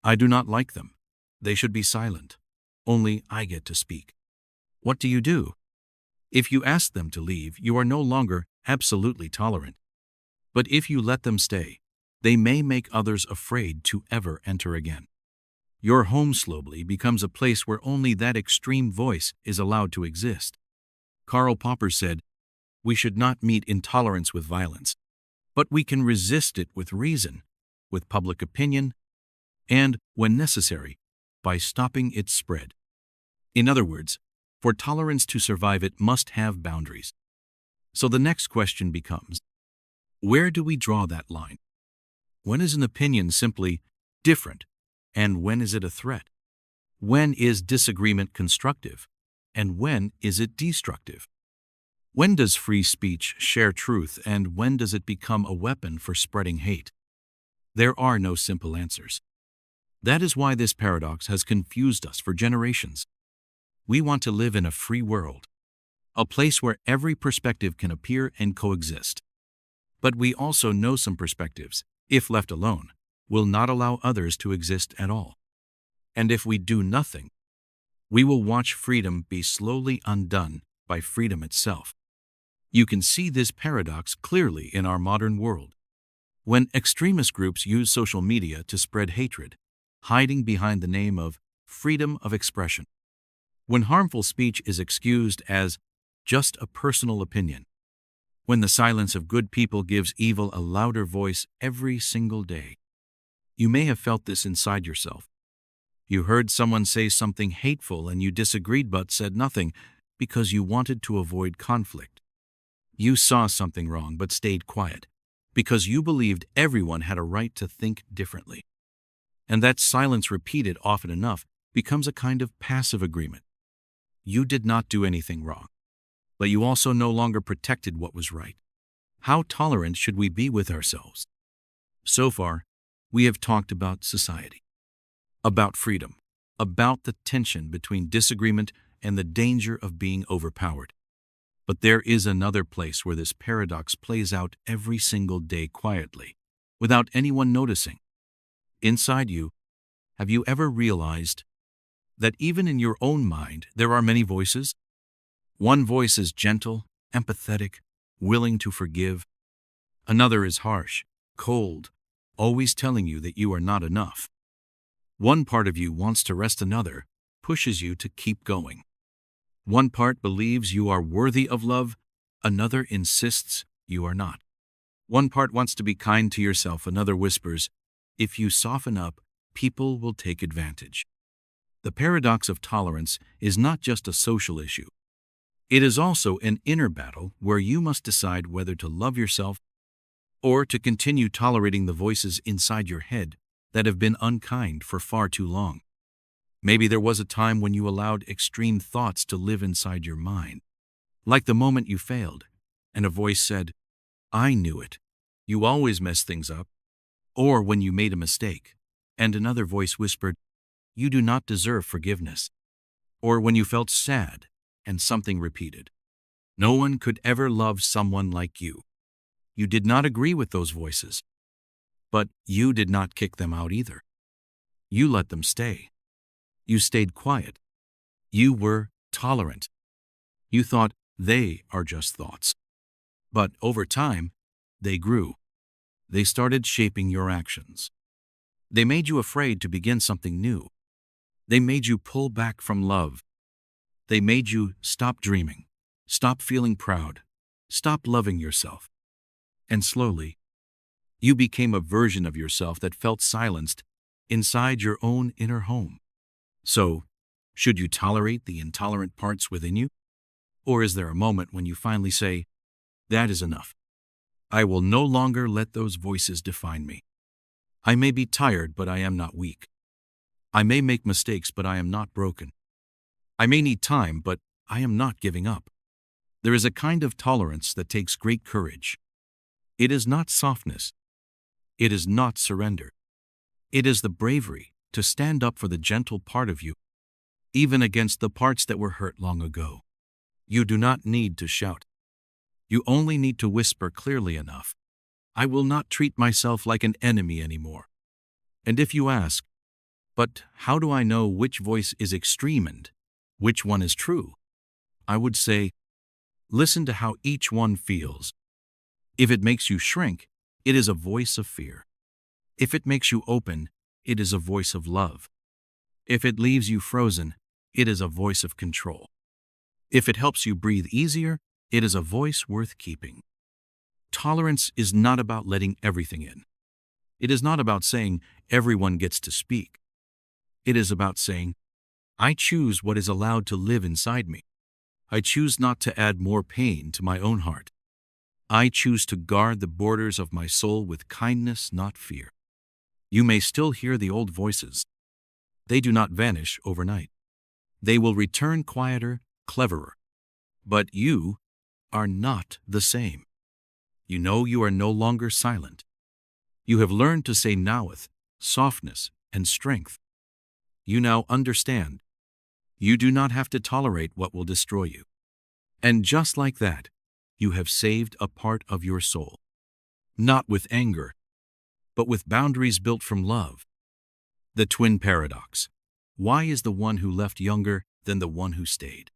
I do not like them. They should be silent. Only I get to speak. What do you do? If you ask them to leave, you are no longer absolutely tolerant. But if you let them stay, they may make others afraid to ever enter again. Your home slowly becomes a place where only that extreme voice is allowed to exist. Karl Popper said, "We should not meet intolerance with violence, but we can resist it with reason, with public opinion, and, when necessary, by stopping its spread." In other words, for tolerance to survive, it must have boundaries. So the next question becomes, where do we draw that line? When is an opinion simply different, and when is it a threat? When is disagreement constructive, and when is it destructive? When does free speech share truth, and when does it become a weapon for spreading hate? There are no simple answers. That is why this paradox has confused us for generations. We want to live in a free world, a place where every perspective can appear and coexist. But we also know some perspectives, if left alone, will not allow others to exist at all. And if we do nothing, we will watch freedom be slowly undone by freedom itself. You can see this paradox clearly in our modern world. When extremist groups use social media to spread hatred, hiding behind the name of freedom of expression. When harmful speech is excused as just a personal opinion. When the silence of good people gives evil a louder voice every single day. You may have felt this inside yourself. You heard someone say something hateful and you disagreed but said nothing because you wanted to avoid conflict. You saw something wrong but stayed quiet because you believed everyone had a right to think differently. And that silence, repeated often enough, becomes a kind of passive agreement. You did not do anything wrong, but you also no longer protected what was right. How tolerant should we be with ourselves? So far, we have talked about society, about freedom, about the tension between disagreement and the danger of being overpowered. But there is another place where this paradox plays out every single day quietly, without anyone noticing. Inside you, have you ever realized that even in your own mind there are many voices? One voice is gentle, empathetic, willing to forgive. Another is harsh, cold, always telling you that you are not enough. One part of you wants to rest, another pushes you to keep going. One part believes you are worthy of love, another insists you are not. One part wants to be kind to yourself, another whispers, if you soften up, people will take advantage. The paradox of tolerance is not just a social issue. It is also an inner battle where you must decide whether to love yourself or to continue tolerating the voices inside your head that have been unkind for far too long. Maybe there was a time when you allowed extreme thoughts to live inside your mind, like the moment you failed, and a voice said, "I knew it. You always mess things up." Or when you made a mistake, and another voice whispered, "You do not deserve forgiveness." Or when you felt sad, and something repeated, "No one could ever love someone like you." You did not agree with those voices, but you did not kick them out either. You let them stay. You stayed quiet. You were tolerant. You thought they are just thoughts. But over time, they grew. They started shaping your actions. They made you afraid to begin something new. They made you pull back from love. They made you stop dreaming, stop feeling proud, stop loving yourself. And slowly, you became a version of yourself that felt silenced inside your own inner home. So, should you tolerate the intolerant parts within you? Or is there a moment when you finally say, "That is enough. I will no longer let those voices define me. I may be tired, but I am not weak. I may make mistakes, but I am not broken. I may need time, but I am not giving up." There is a kind of tolerance that takes great courage. It is not softness. It is not surrender. It is the bravery to stand up for the gentle part of you, even against the parts that were hurt long ago. You do not need to shout. You only need to whisper clearly enough, "I will not treat myself like an enemy anymore." And if you ask, "But how do I know which voice is extreme and which one is true?" I would say, listen to how each one feels. If it makes you shrink, it is a voice of fear. If it makes you open, it is a voice of love. If it leaves you frozen, it is a voice of control. If it helps you breathe easier, it is a voice worth keeping. Tolerance is not about letting everything in. It is not about saying everyone gets to speak. It is about saying, I choose what is allowed to live inside me. I choose not to add more pain to my own heart. I choose to guard the borders of my soul with kindness, not fear. You may still hear the old voices. They do not vanish overnight. They will return quieter, cleverer. But you are not the same. You know you are no longer silent. You have learned to say now with softness and strength. You now understand. You do not have to tolerate what will destroy you. And just like that, you have saved a part of your soul. Not with anger, but with boundaries built from love. The twin paradox. Why is the one who left younger than the one who stayed?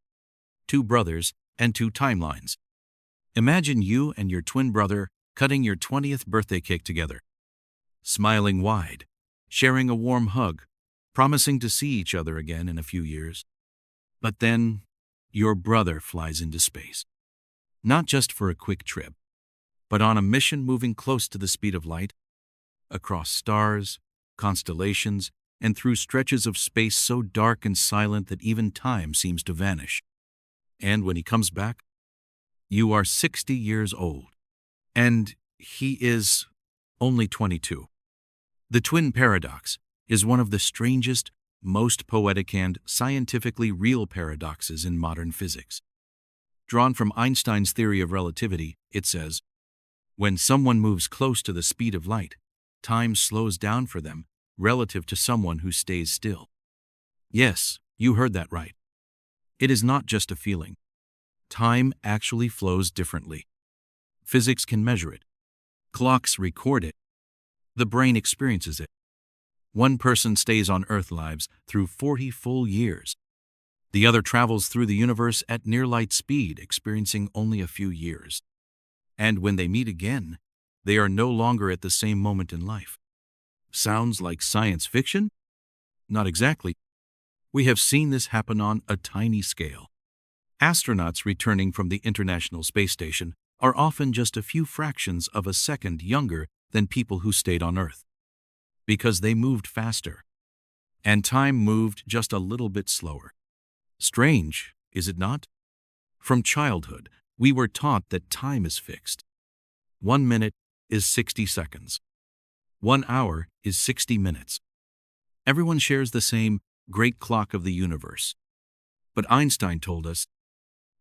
Two brothers and two timelines. Imagine you and your twin brother cutting your 20th birthday cake together, smiling wide, sharing a warm hug, promising to see each other again in a few years. But then, your brother flies into space. Not just for a quick trip, but on a mission moving close to the speed of light, across stars, constellations, and through stretches of space so dark and silent that even time seems to vanish. And when he comes back, you are 60 years old, and he is only 22. The twin paradox is one of the strangest, most poetic and scientifically real paradoxes in modern physics. Drawn from Einstein's theory of relativity, it says, when someone moves close to the speed of light, time slows down for them relative to someone who stays still. Yes, you heard that right. It is not just a feeling. Time actually flows differently. Physics can measure it. Clocks record it. The brain experiences it. One person stays on Earth lives through 40 full years. The other travels through the universe at near light speed, experiencing only a few years. And when they meet again, they are no longer at the same moment in life. Sounds like science fiction? Not exactly. We have seen this happen on a tiny scale. Astronauts returning from the International Space Station are often just a few fractions of a second younger than people who stayed on Earth, because they moved faster, and time moved just a little bit slower. Strange, is it not? From childhood, we were taught that time is fixed. 1 minute is 60 seconds. 1 hour is 60 minutes. Everyone shares the same great clock of the universe. But Einstein told us,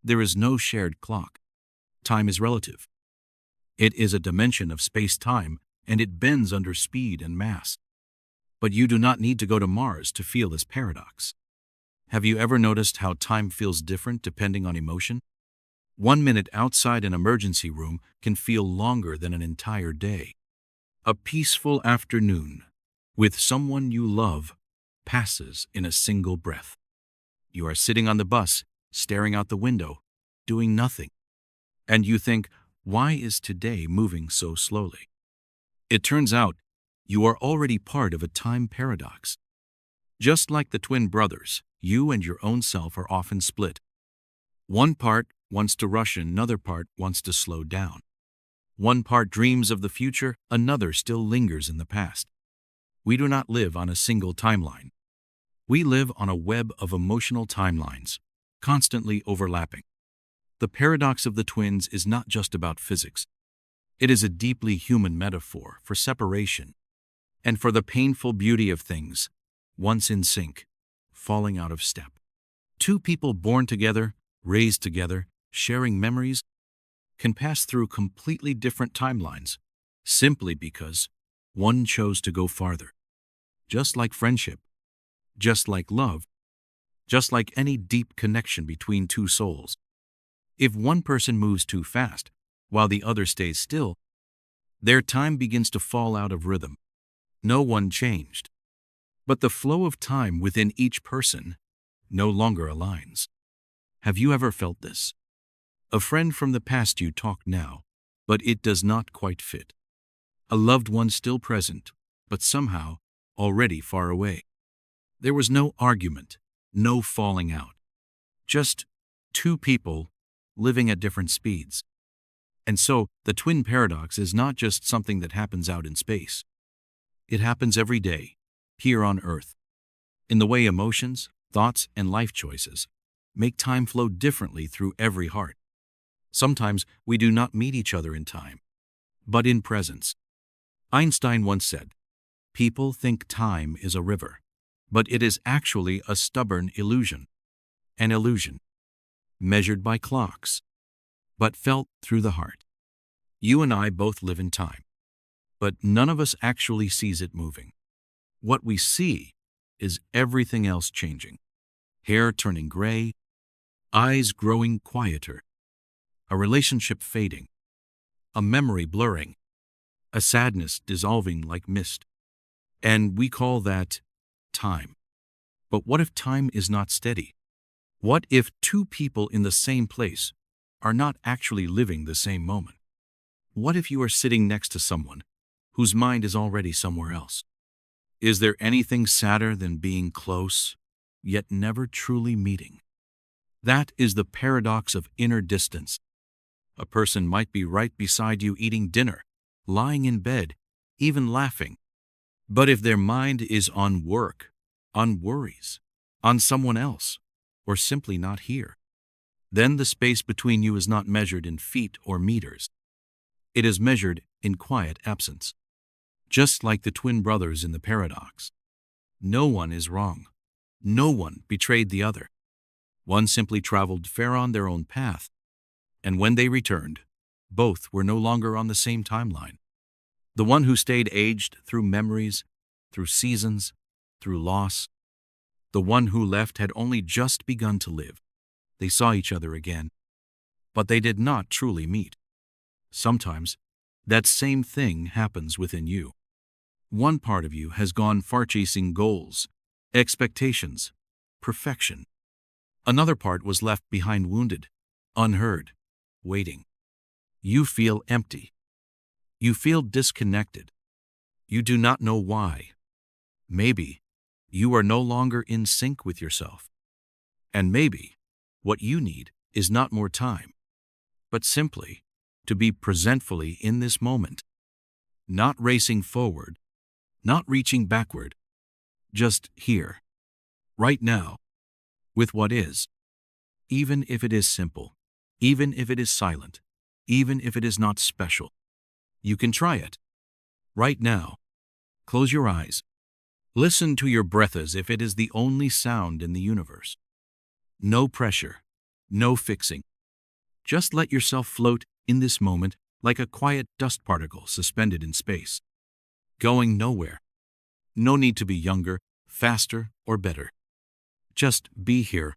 there is no shared clock. Time is relative. It is a dimension of space-time, and it bends under speed and mass. But you do not need to go to Mars to feel this paradox. Have you ever noticed how time feels different depending on emotion? 1 minute outside an emergency room can feel longer than an entire day. A peaceful afternoon with someone you love passes in a single breath. You are sitting on the bus, staring out the window, doing nothing. And you think, why is today moving so slowly? It turns out you are already part of a time paradox. Just like the twin brothers, you and your own self are often split. One part wants to rush, another part wants to slow down. One part dreams of the future, another still lingers in the past. We do not live on a single timeline. We live on a web of emotional timelines, constantly overlapping. The paradox of the twins is not just about physics. It is a deeply human metaphor for separation and for the painful beauty of things, once in sync, falling out of step. Two people born together, raised together, sharing memories, can pass through completely different timelines, simply because one chose to go farther. Just like friendship, just like love, just like any deep connection between two souls. If one person moves too fast, while the other stays still, their time begins to fall out of rhythm. No one changed, but the flow of time within each person no longer aligns. Have you ever felt this? A friend from the past you talk now, but it does not quite fit. A loved one still present, but somehow already far away. There was no argument, no falling out. Just two people living at different speeds. And so, the twin paradox is not just something that happens out in space. It happens every day, here on Earth, in the way emotions, thoughts, and life choices make time flow differently through every heart. Sometimes we do not meet each other in time, but in presence. Einstein once said, "People think time is a river, but it is actually a stubborn illusion. An illusion, measured by clocks, but felt through the heart." You and I both live in time, but none of us actually sees it moving. What we see is everything else changing. Hair turning gray, eyes growing quieter, a relationship fading, a memory blurring, a sadness dissolving like mist. And we call that time. But what if time is not steady? What if two people in the same place are not actually living the same moment? What if you are sitting next to someone whose mind is already somewhere else? Is there anything sadder than being close, yet never truly meeting? That is the paradox of inner distance. A person might be right beside you eating dinner, lying in bed, even laughing. But if their mind is on work, on worries, on someone else, or simply not here, then the space between you is not measured in feet or meters. It is measured in quiet absence. Just like the twin brothers in the paradox. No one is wrong. No one betrayed the other. One simply traveled fair on their own path, and when they returned, both were no longer on the same timeline. The one who stayed aged through memories, through seasons, through loss. The one who left had only just begun to live. They saw each other again, but they did not truly meet. Sometimes, that same thing happens within you. One part of you has gone far chasing goals, expectations, perfection. Another part was left behind wounded, unheard, waiting. You feel empty. You feel disconnected. You do not know why. Maybe you are no longer in sync with yourself. And maybe what you need is not more time, but simply to be presentfully in this moment, not racing forward, not reaching backward, just here, right now, with what is, even if it is simple, even if it is silent, even if it is not special. You can try it. Right now, close your eyes. Listen to your breath as if it is the only sound in the universe. No pressure, no fixing. Just let yourself float in this moment like a quiet dust particle suspended in space, going nowhere. No need to be younger, faster, or better. Just be here.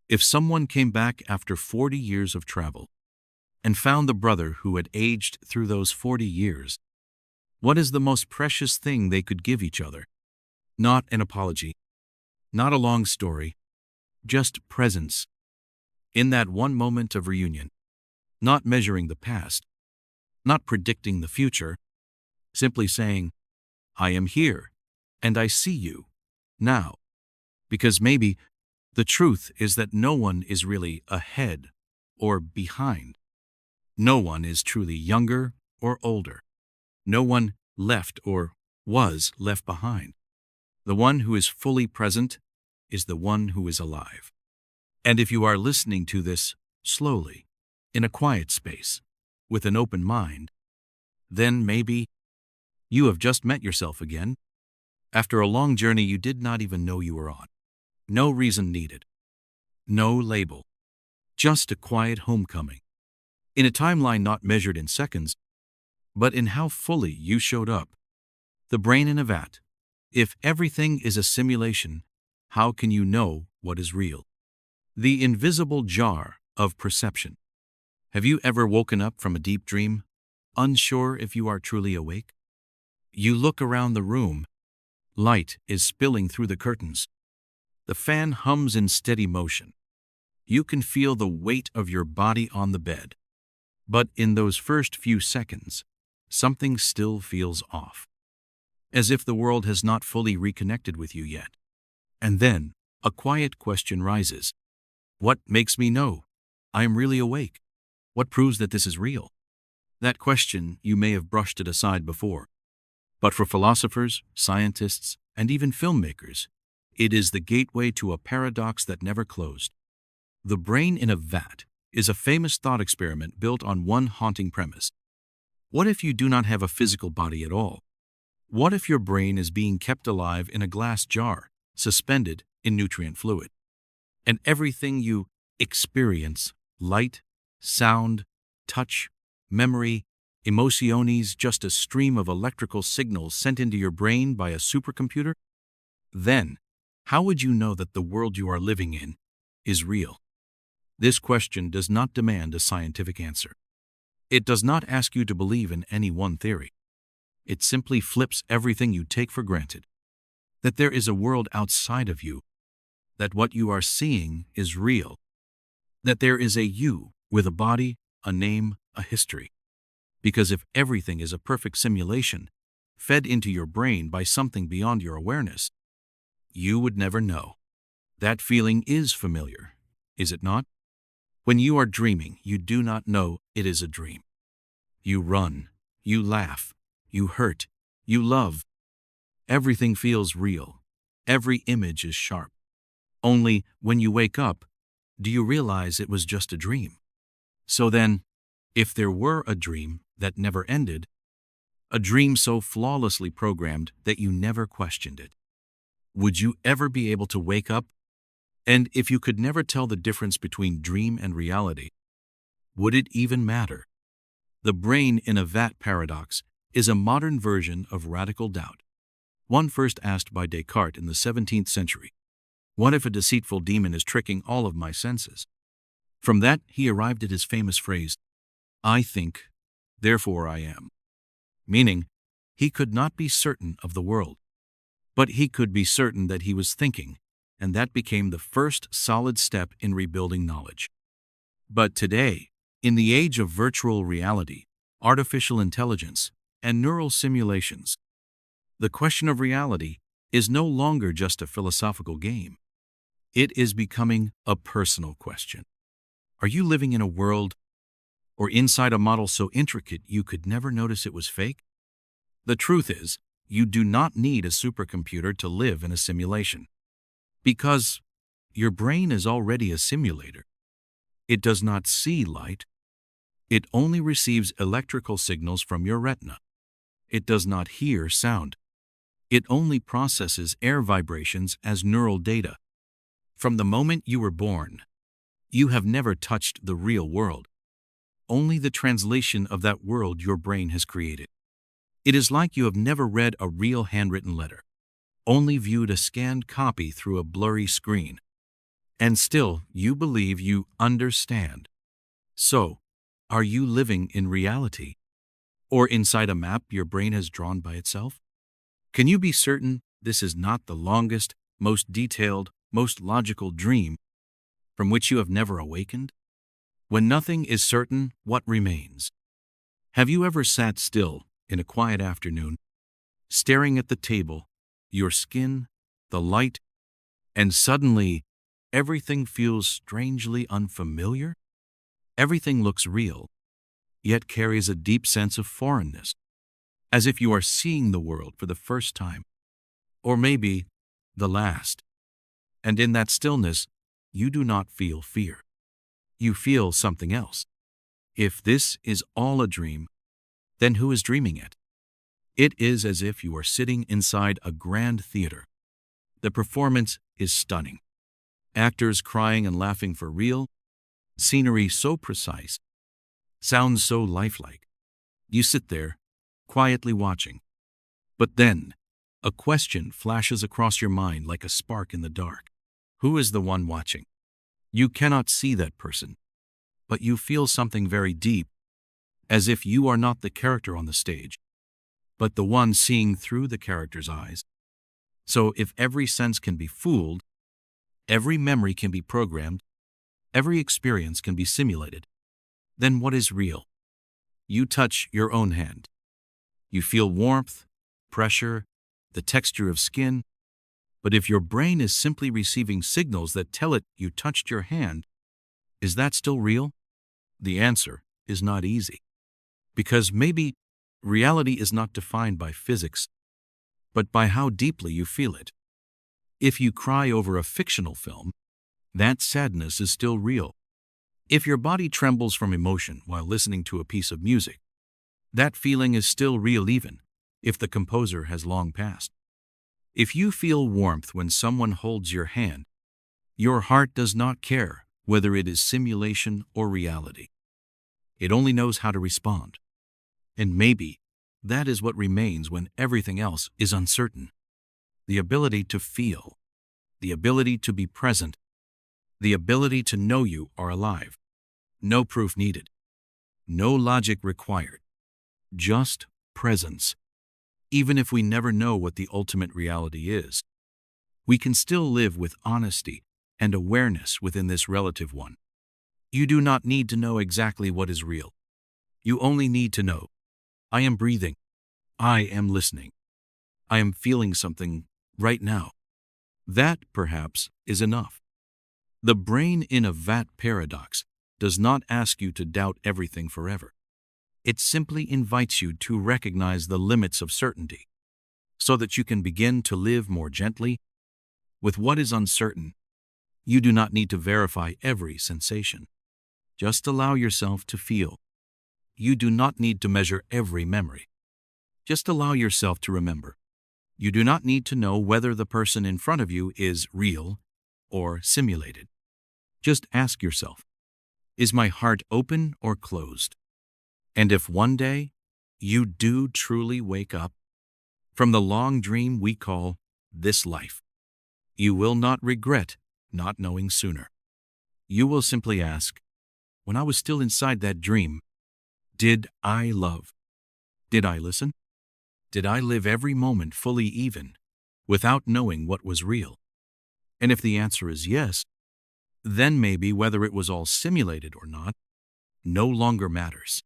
If someone came back after 40 years of travel and found the brother who had aged through those 40 years, what is the most precious thing they could give each other? Not an apology, not a long story, just presence. In that one moment of reunion, not measuring the past, not predicting the future, simply saying, "I am here, and I see you, now." Because maybe the truth is that no one is really ahead or behind. No one is truly younger or older. No one left or was left behind. The one who is fully present is the one who is alive. And if you are listening to this slowly, in a quiet space, with an open mind, then maybe you have just met yourself again, after a long journey you did not even know you were on. No reason needed. No label. Just a quiet homecoming. In a timeline not measured in seconds, but in how fully you showed up. The brain in a vat. If everything is a simulation, how can you know what is real? The invisible jar of perception. Have you ever woken up from a deep dream, unsure if you are truly awake? You look around the room. Light is spilling through the curtains. The fan hums in steady motion. You can feel the weight of your body on the bed. But in those first few seconds, something still feels off. As if the world has not fully reconnected with you yet. And then, a quiet question rises. What makes me know I am really awake? What proves that this is real? That question, you may have brushed it aside before. But for philosophers, scientists, and even filmmakers, it is the gateway to a paradox that never closed. The brain in a vat is a famous thought experiment built on one haunting premise. What if you do not have a physical body at all? What if your brain is being kept alive in a glass jar, suspended in nutrient fluid? And everything you experience, light, sound, touch, memory, emociones, just a stream of electrical signals sent into your brain by a supercomputer? Then, how would you know that the world you are living in is real? This question does not demand a scientific answer. It does not ask you to believe in any one theory. It simply flips everything you take for granted. That there is a world outside of you. That what you are seeing is real. That there is a you with a body, a name, a history. Because if everything is a perfect simulation, fed into your brain by something beyond your awareness, you would never know. That feeling is familiar, is it not? When you are dreaming, you do not know it is a dream. You run, you laugh, you hurt, you love. Everything feels real. Every image is sharp. Only when you wake up, do you realize it was just a dream? So then, if there were a dream that never ended, a dream so flawlessly programmed that you never questioned it, would you ever be able to wake up? And if you could never tell the difference between dream and reality, would it even matter? The brain in a vat paradox is a modern version of radical doubt. One first asked by Descartes in the 17th century, "What if a deceitful demon is tricking all of my senses?" From that, he arrived at his famous phrase, "I think, therefore I am." Meaning, he could not be certain of the world, but he could be certain that he was thinking, and that became the first solid step in rebuilding knowledge. But today, in the age of virtual reality, artificial intelligence, and neural simulations, the question of reality is no longer just a philosophical game. It is becoming a personal question. Are you living in a world or inside a model so intricate you could never notice it was fake? The truth is, you do not need a supercomputer to live in a simulation. Because your brain is already a simulator. It does not see light. It only receives electrical signals from your retina. It does not hear sound. It only processes air vibrations as neural data. From the moment you were born, you have never touched the real world. Only the translation of that world your brain has created. It is like you have never read a real handwritten letter, only viewed a scanned copy through a blurry screen. And still, you believe you understand. So, are you living in reality? Or inside a map your brain has drawn by itself? Can you be certain this is not the longest, most detailed, most logical dream from which you have never awakened? When nothing is certain, what remains? Have you ever sat still in a quiet afternoon, staring at the table, your skin, the light, and suddenly everything feels strangely unfamiliar? Everything looks real, yet carries a deep sense of foreignness, as if you are seeing the world for the first time, or maybe the last. And in that stillness, you do not feel fear. You feel something else. If this is all a dream, then who is dreaming it? It is as if you are sitting inside a grand theater. The performance is stunning. Actors crying and laughing for real, scenery so precise, sounds so lifelike. You sit there, quietly watching. But then, a question flashes across your mind like a spark in the dark. Who is the one watching? You cannot see that person, but you feel something very deep, as if you are not the character on the stage, but the one seeing through the character's eyes. So if every sense can be fooled, every memory can be programmed, every experience can be simulated, then what is real? You touch your own hand. You feel warmth, pressure, the texture of skin, But if your brain is simply receiving signals that tell it you touched your hand, is that still real? The answer is not easy. Because maybe reality is not defined by physics, but by how deeply you feel it. If you cry over a fictional film, that sadness is still real. If your body trembles from emotion while listening to a piece of music, that feeling is still real even if the composer has long passed. If you feel warmth when someone holds your hand, your heart does not care whether it is simulation or reality. It only knows how to respond. And maybe that is what remains when everything else is uncertain. The ability to feel, the ability to be present, the ability to know you are alive. No proof needed. No logic required. Just presence. Even if we never know what the ultimate reality is, we can still live with honesty and awareness within this relative one. You do not need to know exactly what is real. You only need to know, I am breathing. I am listening. I am feeling something right now. That, perhaps, is enough. The brain in a vat paradox does not ask you to doubt everything forever. It simply invites you to recognize the limits of certainty, so that you can begin to live more gently with what is uncertain. You do not need to verify every sensation. Just allow yourself to feel. You do not need to measure every memory. Just allow yourself to remember. You do not need to know whether the person in front of you is real or simulated. Just ask yourself, is my heart open or closed? And if one day you do truly wake up from the long dream we call this life, you will not regret not knowing sooner. You will simply ask, when I was still inside that dream, did I love? Did I listen? Did I live every moment fully even, without knowing what was real? And if the answer is yes, then maybe whether it was all simulated or not no longer matters.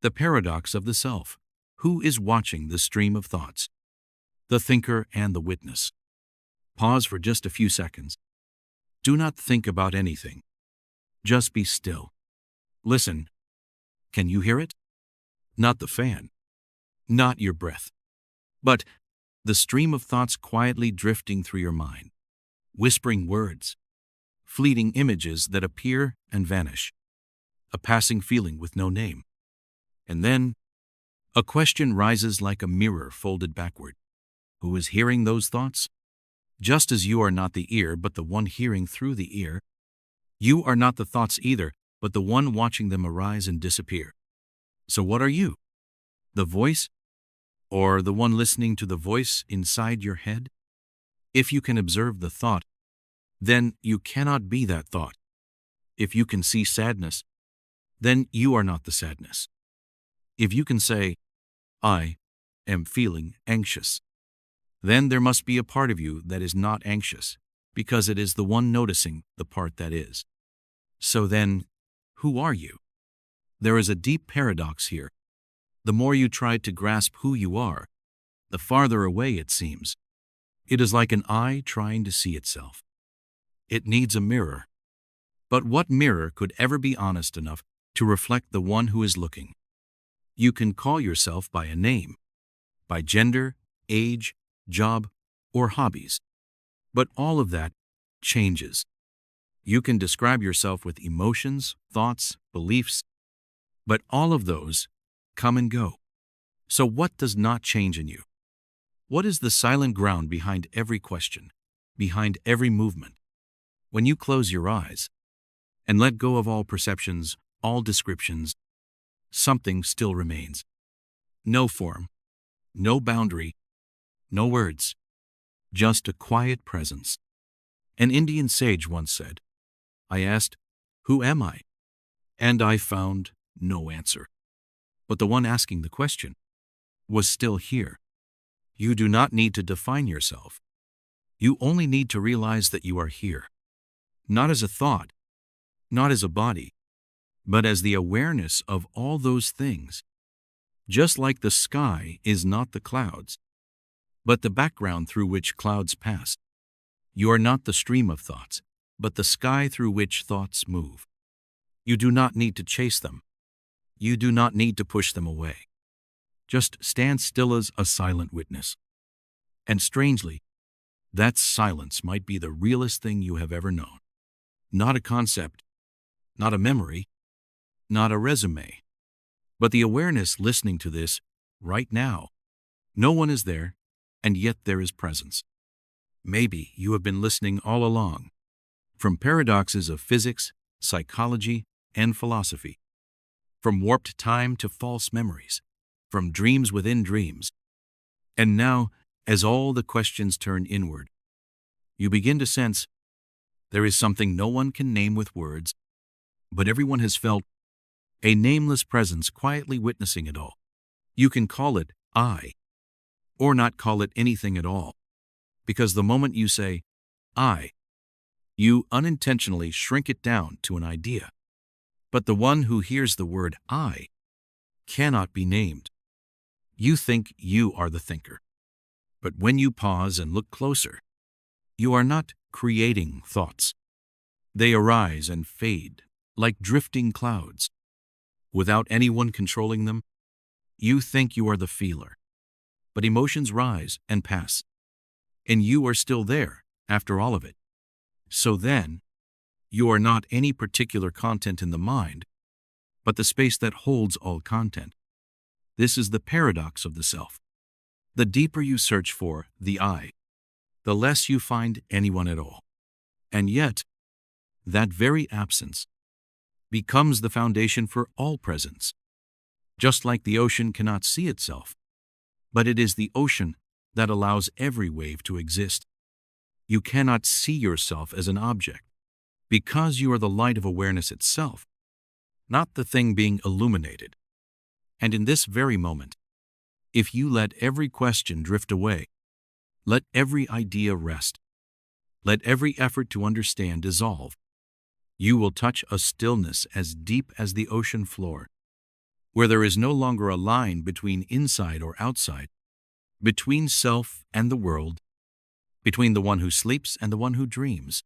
The paradox of the self. Who is watching the stream of thoughts? The thinker and the witness. Pause for just a few seconds. Do not think about anything. Just be still. Listen. Can you hear it? Not the fan. Not your breath. But the stream of thoughts quietly drifting through your mind. Whispering words. Fleeting images that appear and vanish. A passing feeling with no name. And then, a question rises like a mirror folded backward. Who is hearing those thoughts? Just as you are not the ear, but the one hearing through the ear, you are not the thoughts either, but the one watching them arise and disappear. So what are you? The voice? Or the one listening to the voice inside your head? If you can observe the thought, then you cannot be that thought. If you can see sadness, then you are not the sadness. If you can say, I am feeling anxious, then there must be a part of you that is not anxious, because it is the one noticing the part that is. So then, who are you? There is a deep paradox here. The more you try to grasp who you are, the farther away it seems. It is like an eye trying to see itself. It needs a mirror. But what mirror could ever be honest enough to reflect the one who is looking? You can call yourself by a name, by gender, age, job, or hobbies. But all of that changes. You can describe yourself with emotions, thoughts, beliefs, but all of those come and go. So what does not change in you? What is the silent ground behind every question, behind every movement? When you close your eyes and let go of all perceptions, all descriptions, something still remains. No form, no boundary, no words, just a quiet presence. An Indian sage once said, I asked, who am I? And I found no answer. But the one asking the question was still here. You do not need to define yourself. You only need to realize that you are here, not as a thought, not as a body, but as the awareness of all those things. Just like the sky is not the clouds, but the background through which clouds pass. You are not the stream of thoughts, but the sky through which thoughts move. You do not need to chase them. You do not need to push them away. Just stand still as a silent witness. And strangely, that silence might be the realest thing you have ever known. Not a concept, not a memory, not a resume, but the awareness listening to this right now. No one is there, and yet there is presence. Maybe you have been listening all along, from paradoxes of physics, psychology, and philosophy, from warped time to false memories, from dreams within dreams. And now, as all the questions turn inward, you begin to sense there is something no one can name with words, but everyone has felt, a nameless presence quietly witnessing it all. You can call it I, or not call it anything at all, because the moment you say, I, you unintentionally shrink it down to an idea. But the one who hears the word I cannot be named. You think you are the thinker. But when you pause and look closer, you are not creating thoughts. They arise and fade like drifting clouds. Without anyone controlling them, you think you are the feeler. But emotions rise and pass, and you are still there after all of it. So then, you are not any particular content in the mind, but the space that holds all content. This is the paradox of the self. The deeper you search for the I, the less you find anyone at all. And yet, that very absence becomes the foundation for all presence. Just like the ocean cannot see itself, but it is the ocean that allows every wave to exist. You cannot see yourself as an object, because you are the light of awareness itself, not the thing being illuminated. And in this very moment, if you let every question drift away, let every idea rest, let every effort to understand dissolve, you will touch a stillness as deep as the ocean floor, where there is no longer a line between inside or outside, between self and the world, between the one who sleeps and the one who dreams.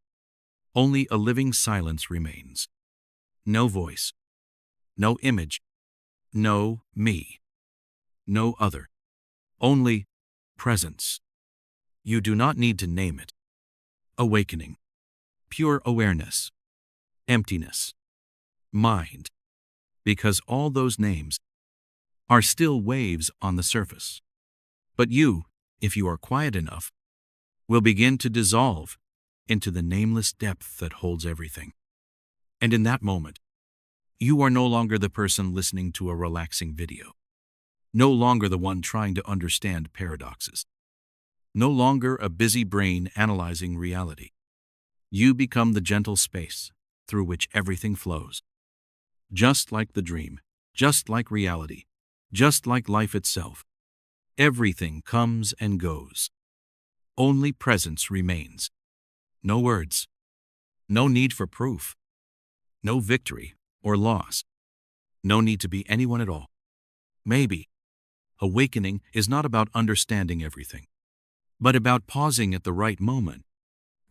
Only a living silence remains. No voice, no image, no me, no other. Only presence. You do not need to name it. Awakening, pure awareness, emptiness, mind, because all those names are still waves on the surface. But you, if you are quiet enough, will begin to dissolve into the nameless depth that holds everything. And in that moment, you are no longer the person listening to a relaxing video, no longer the one trying to understand paradoxes, no longer a busy brain analyzing reality. You become the gentle space through which everything flows. Just like the dream, just like reality, just like life itself, everything comes and goes. Only presence remains. No words, no need for proof, no victory or loss, no need to be anyone at all. Maybe awakening is not about understanding everything, but about pausing at the right moment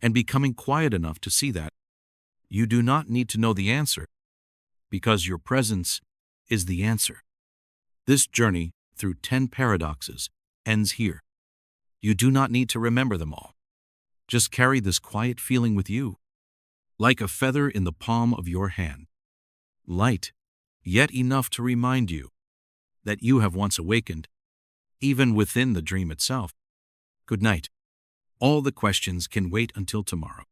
and becoming quiet enough to see that you do not need to know the answer, because your presence is the answer. This journey through 10 paradoxes ends here. You do not need to remember them all. Just carry this quiet feeling with you, like a feather in the palm of your hand. Light, yet enough to remind you that you have once awakened, even within the dream itself. Good night. All the questions can wait until tomorrow.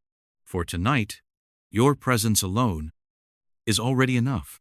For tonight, your presence alone is already enough.